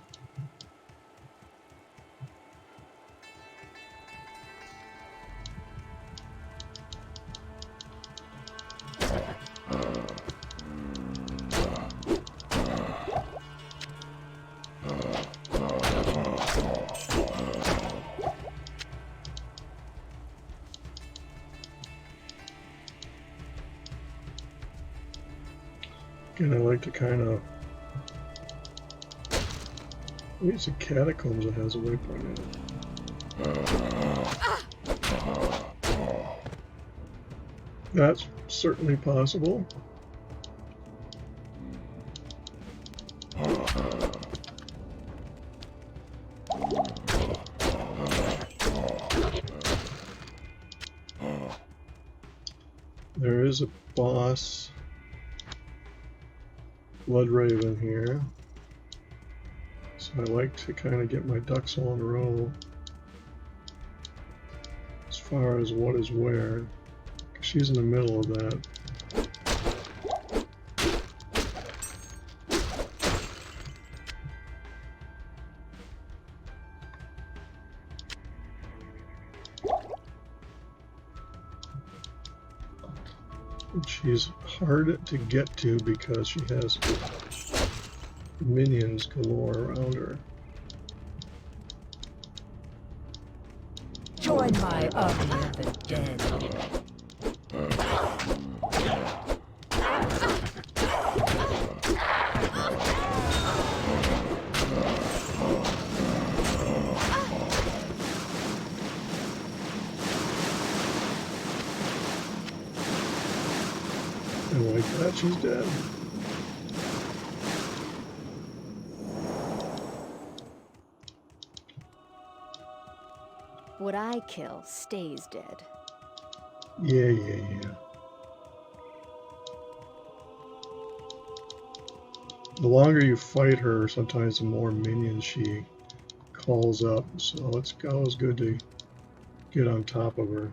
Again, I like to kind of... It's a catacombs that has a waypoint in it. That's certainly possible. There is a boss, Blood Raven here. So I like to kind of get my ducks all in a row as far as what is where. She's in the middle of that. And she's hard to get to because she has minions galore around her. Join my army of the dead. And like that, she's dead. What I kill stays dead. Yeah. The longer you fight her, sometimes the more minions she calls up. So it's always good to get on top of her.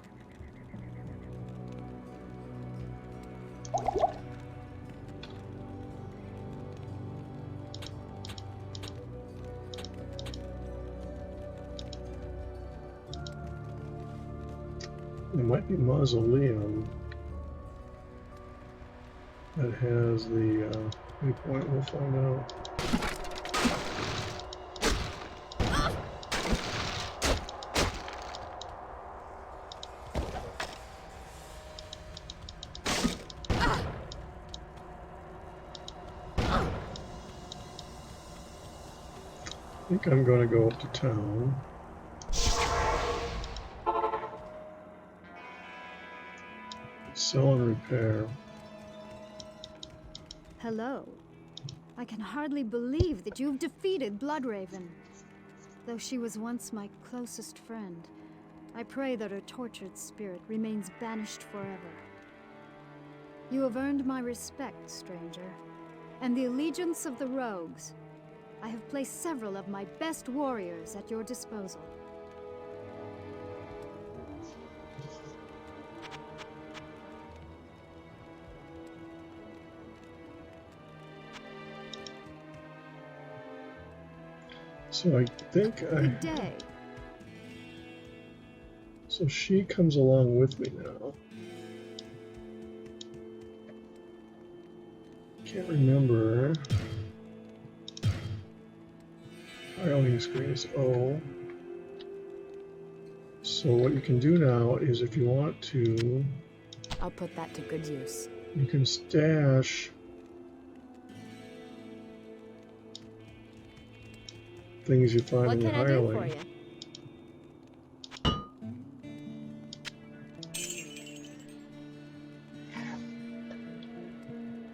It might be Mausoleum that has the waypoint. We'll find out. I think I'm going to go up to town. Sell and repair. Hello. I can hardly believe that you've defeated Bloodraven. Though she was once my closest friend, I pray that her tortured spirit remains banished forever. You have earned my respect, stranger, and the allegiance of the rogues. I have placed several of my best warriors at your disposal. So I think Good day. So she comes along with me now. Can't remember. Filing screen is O. So what you can do now is if you want to, I'll put that to good use. you can stash things you find What in the can I do for hireling. you?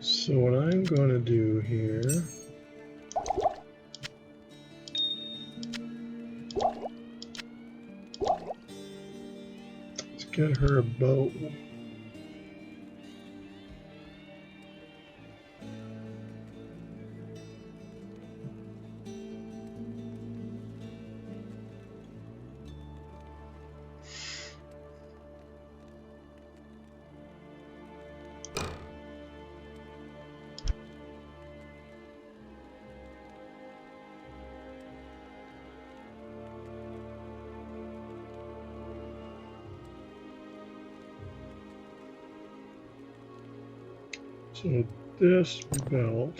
So what I'm going to do here is get her a boat. So this belt,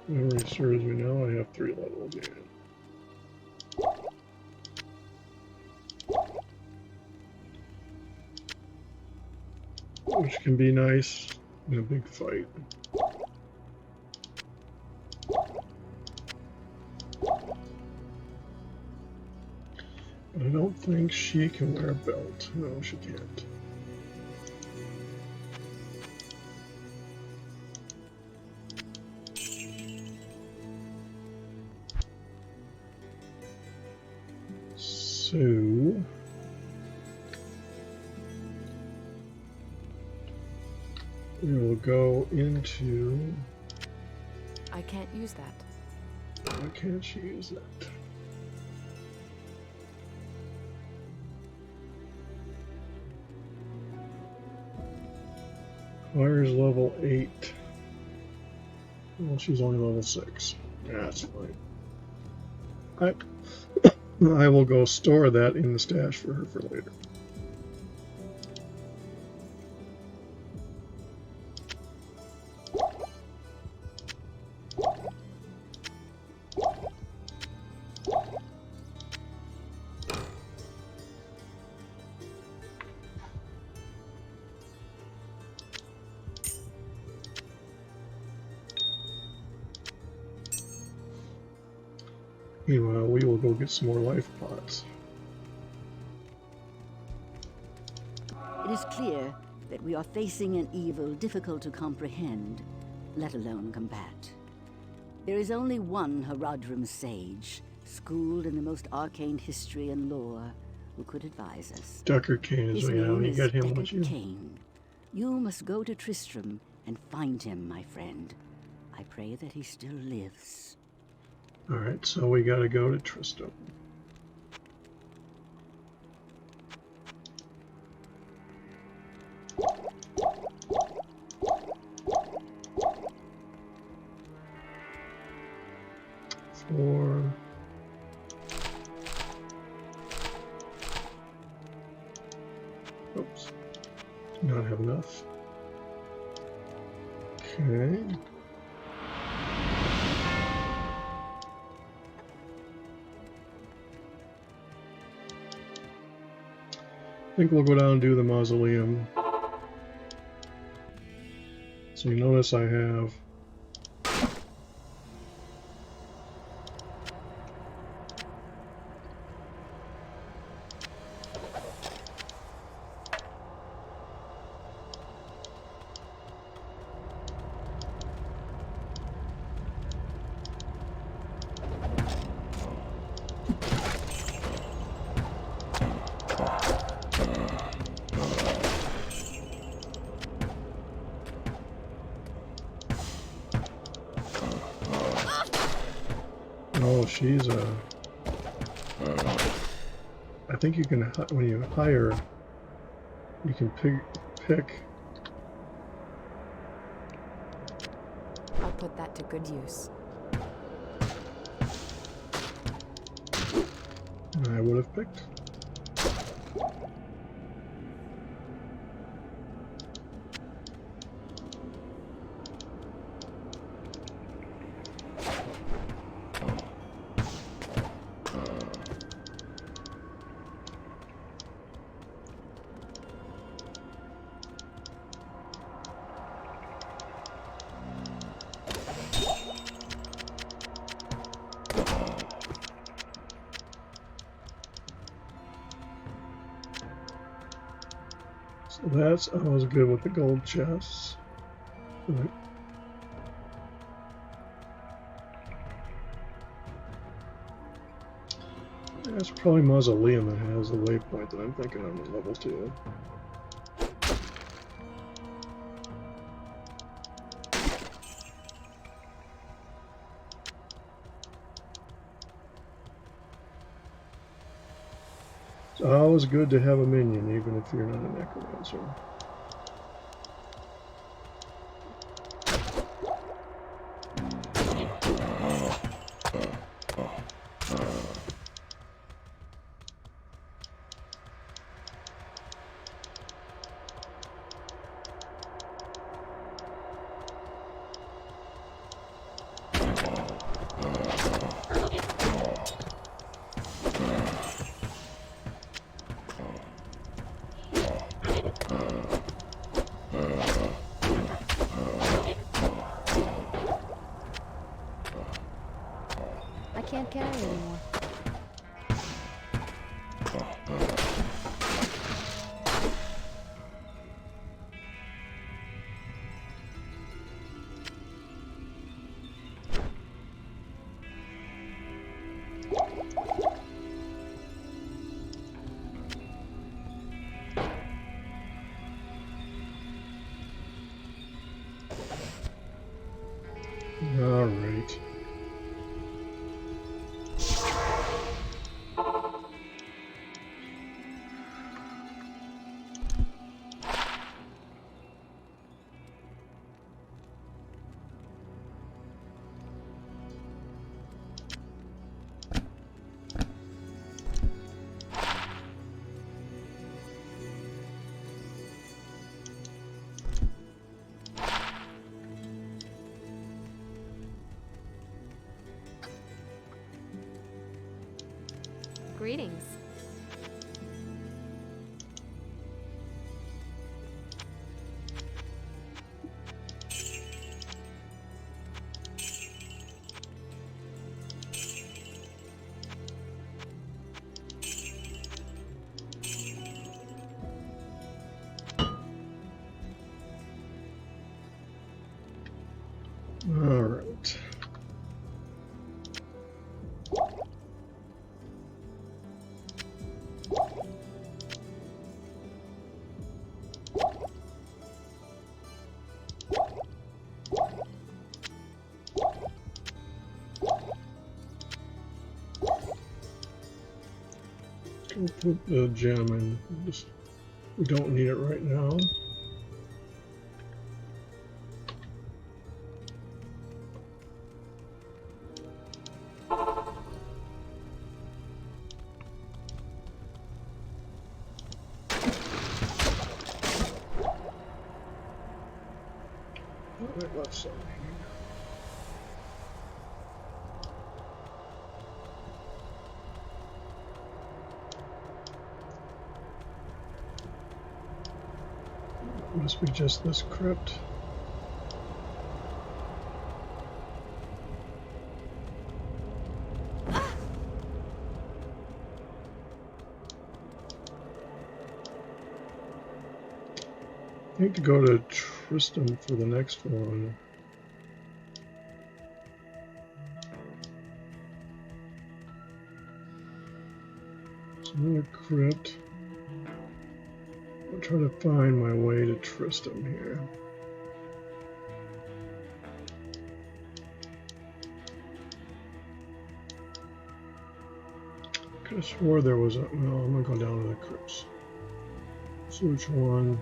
memory serves me now, I have 3 levels in. Which can be nice in a big fight. But I don't think she can wear a belt. No, she can't. So we will go into. I can't use that. Why can't she use that? Fire's level 8. Well, she's only level 6. Yeah, that's fine. I will go store that in the stash for her for later. Meanwhile, we will go get some more life pots. It is clear that we are facing an evil difficult to comprehend, let alone combat. There is only one Haradrim sage, schooled in the most arcane history and lore, who could advise us. Decker Kane is His way out. name You is get him, Deckard won't you? Cain. You must go to Tristram and find him, my friend. I pray that he still lives. Alright, so we gotta go to Tristram. Four. Oops. Do not have enough. Okay. I think we'll go down and do the mausoleum. So you notice I have she's a. I think you can, when you hire, you can pick. I'll put that to good use. I would have picked. So that's always good with the gold chests. Right. That's probably Mausoleum that has the waypoint that I'm thinking of at level 2. It's always good to have a minion, even if you're not a necromancer. I can't carry anymore. Greetings. All right. We'll put the gem in. We don't need it right now. Right, left side here. Must be just this crypt. I need to go to Tristram for the next one. It's another crypt. I'll try to find my way to Tristram here. I could have swore there was a... No, I'm gonna go down to the crypts. See which one.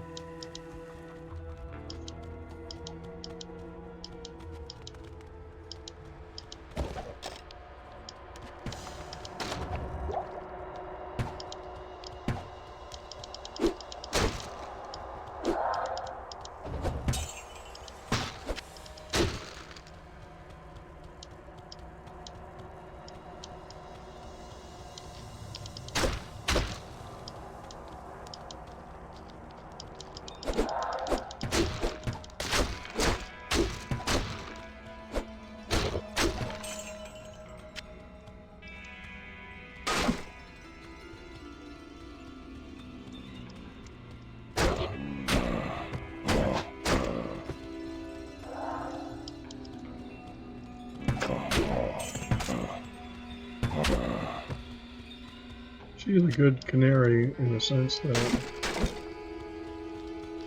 She's a good canary in the sense that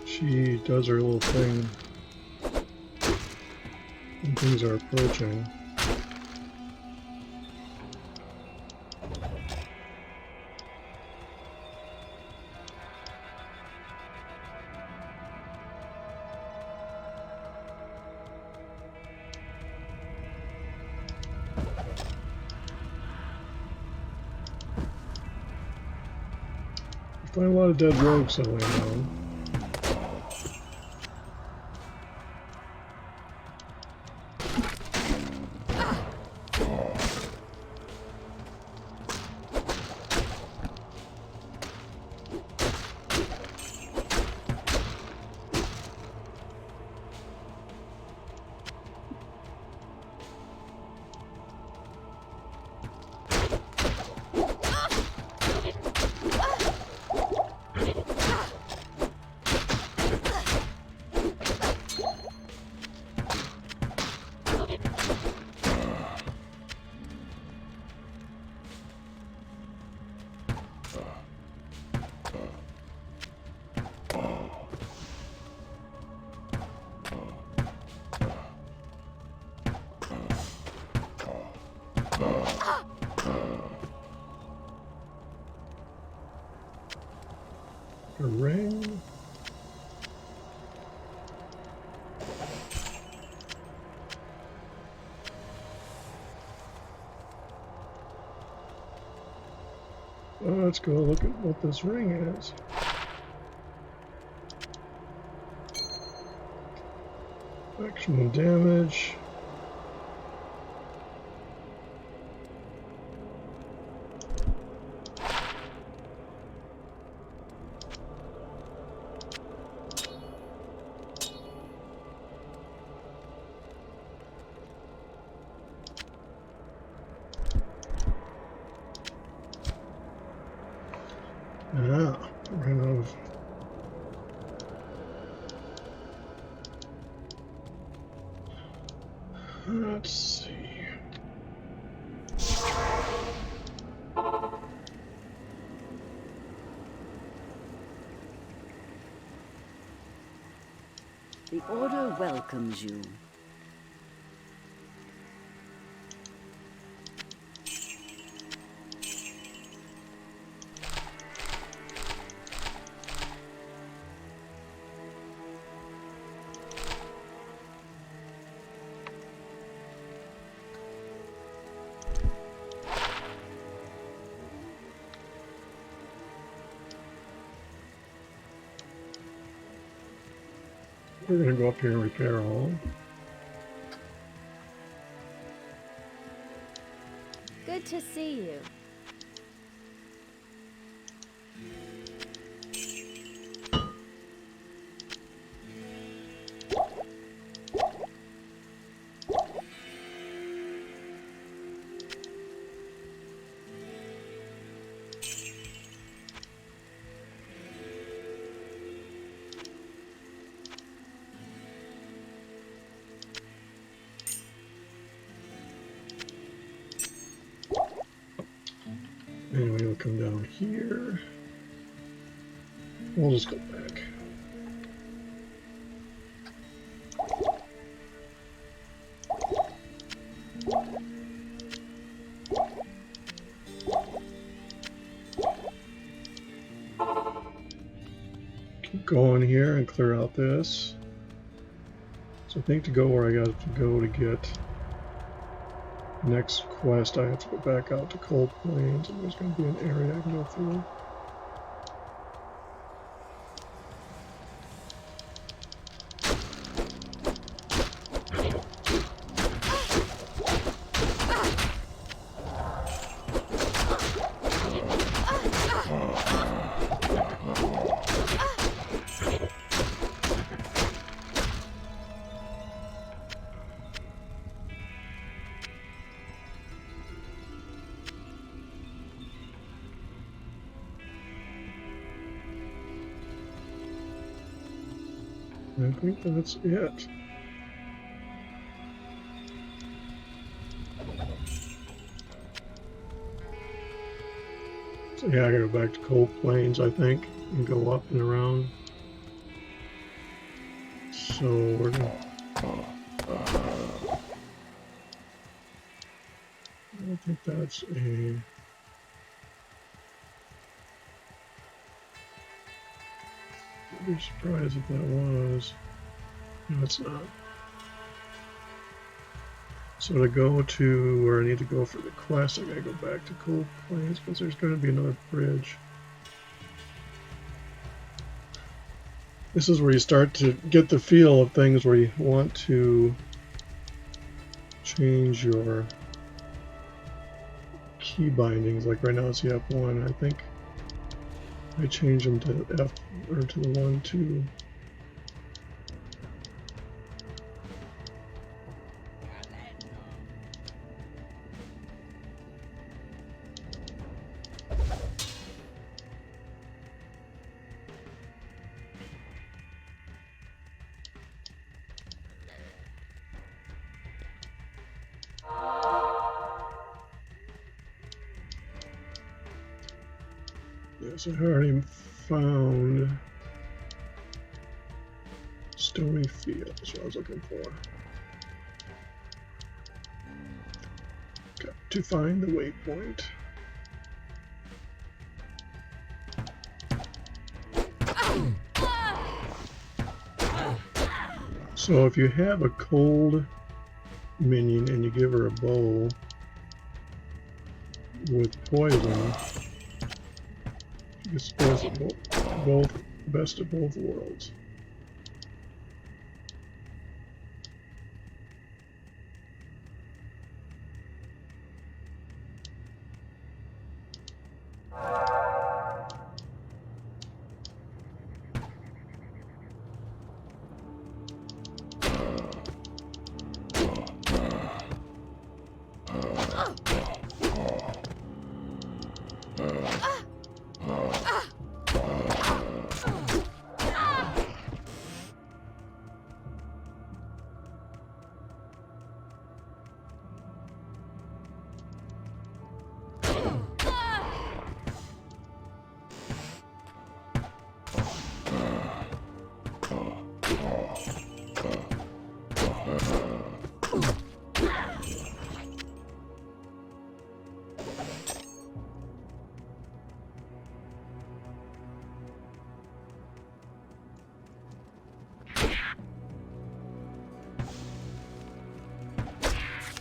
she does her little thing when things are approaching. Find a lot of dead rogues somewhere around. A ring. Well, let's go look at what this ring is. Maximum damage. Let's see. The Order welcomes you. We're going to go up here and repair all. Good to see you. Anyway, we'll come down here. We'll just go back. Keep going here and clear out this. So I think to go where I got to go to get next quest, I have to go back out to Cold Plains, and there's going to be an area I can go through. I think that's it. So yeah, I gotta go back to Cold Plains, I think, and go up and around. So we're gonna... I think that's a... I'd be surprised if that was. No, it's not. So to go to where I need to go for the quest, I gotta go back to Cold Plains because there's gonna be another bridge. This is where you start to get the feel of things where you want to change your key bindings. Like right now it's the F1. I think I change them to F or to the 1, 2. Yes, I already found Stony Field. That's what I was looking for. Got to find the waypoint. So if you have a cold minion and you give her a bow with poison, you dispose of both best of both worlds.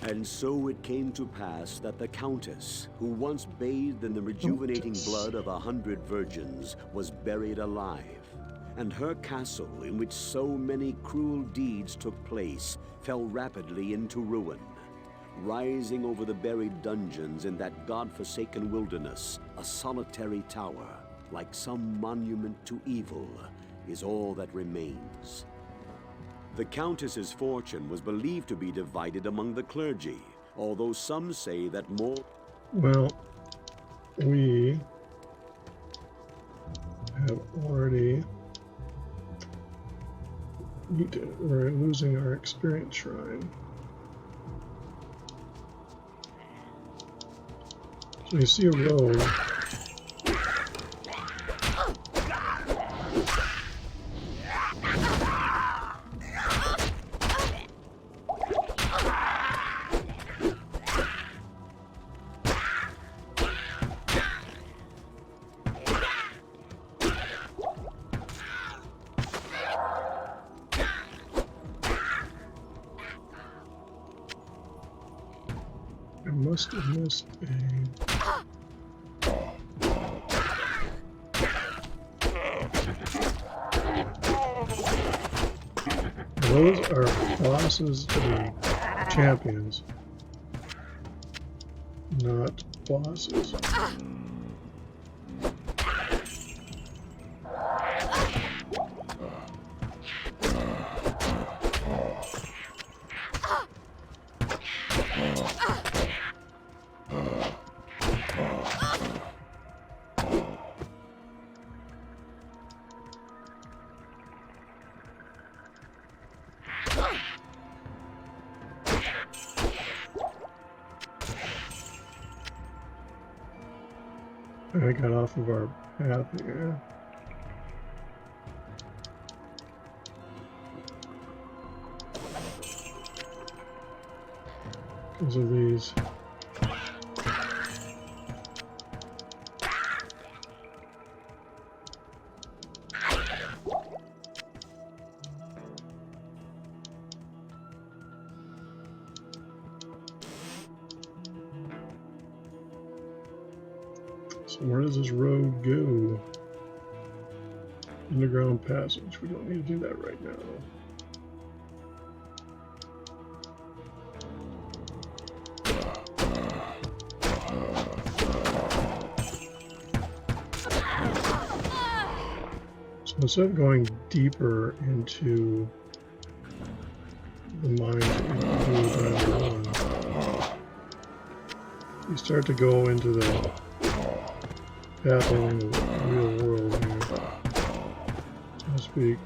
And so it came to pass that the Countess, who once bathed in the rejuvenating blood of 100 virgins, was buried alive. And her castle, in which so many cruel deeds took place, fell rapidly into ruin. Rising over the buried dungeons in that god-forsaken wilderness, a solitary tower, like some monument to evil, is all that remains. The Countess's fortune was believed to be divided among the clergy, although some say that more... Well, we have already... We're losing our experience shrine. So you see a road. I must have missed a... Those are bosses and champions, not bosses. I got off of our path here. Because of these. So where does this road go? Underground passage. We don't need to do that right now. So instead of going deeper into the mines that we do down one, you start to go into the path along the real world here, so to speak.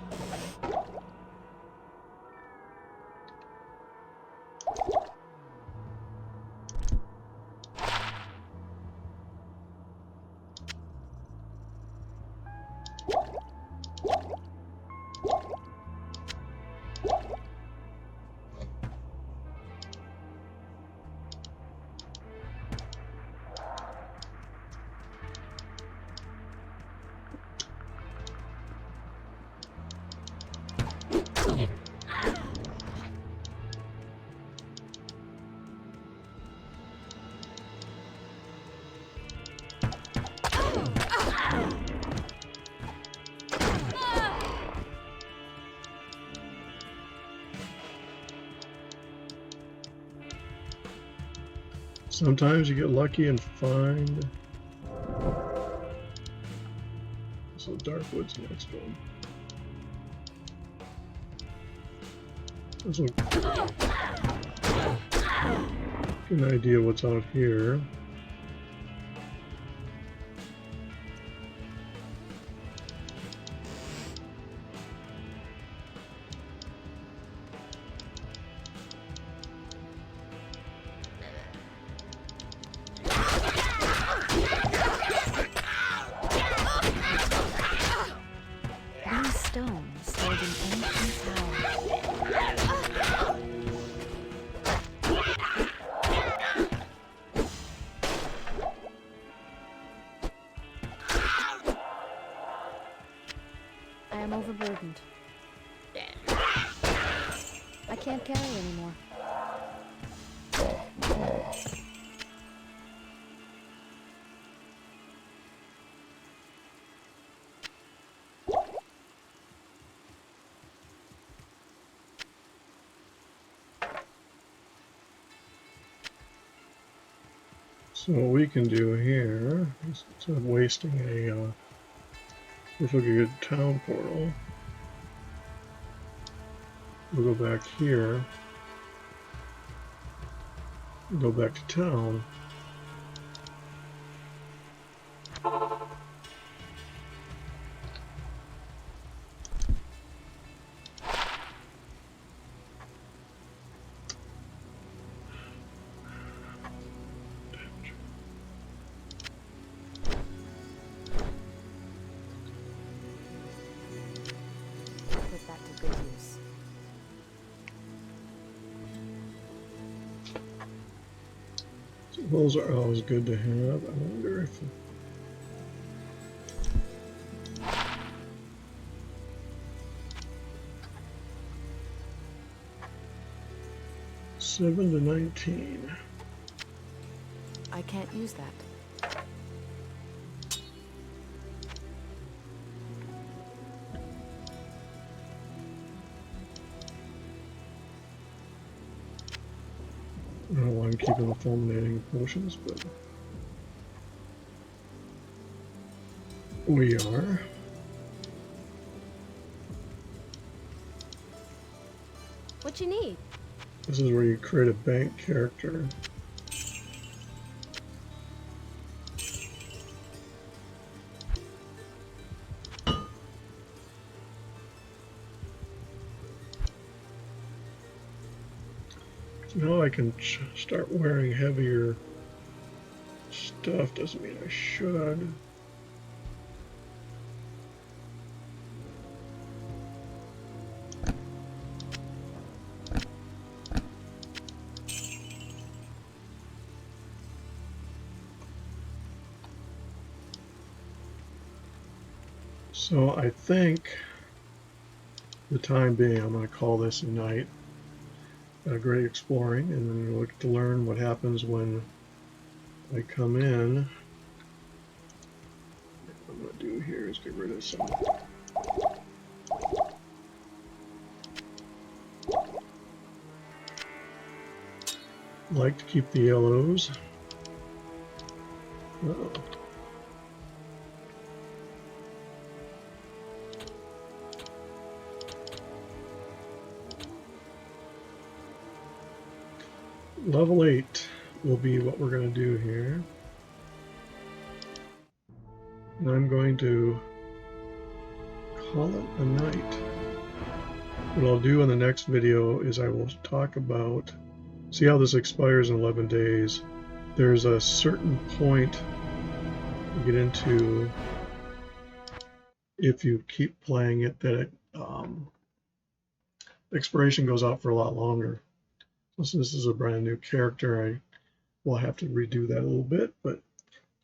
Sometimes you get lucky and find. So Darkwood's the next one. This will get an idea what's out here. stone stored in ancient towers. I am overburdened. I can't carry anymore. So what we can do here, instead of wasting a perfectly good town portal, we'll go back here, go back to town. Put that to good use. So those are always good to have. I wonder if 7 to 19. I can't use that. I don't know why I'm keeping the fulminating potions, but we are. What you need? This is where you create a bank character. Now I can start wearing heavier stuff. Doesn't mean I should. So I think for the time being, I'm going to call this a night. Great exploring, and then we'll get to learn what happens when I come in. What I'm going to do here is get rid of some. Like to keep the yellows. Uh-oh. Level 8 will be what we're going to do here. And I'm going to call it a night. What I'll do in the next video is I will talk about, see how this expires in 11 days. There's a certain point you get into if you keep playing it that it, expiration goes out for a lot longer. Since this is a brand new character, I will have to redo that a little bit, but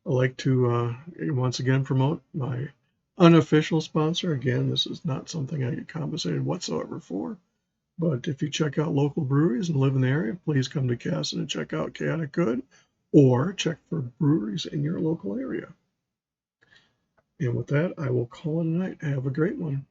I like to once again promote my unofficial sponsor. Again, this is not something I get compensated whatsoever for, but if you check out local breweries and live in the area, please come to Casson and check out Chaotic Good, or check for breweries in your local area. And with that, I will call it a night. Have a great one.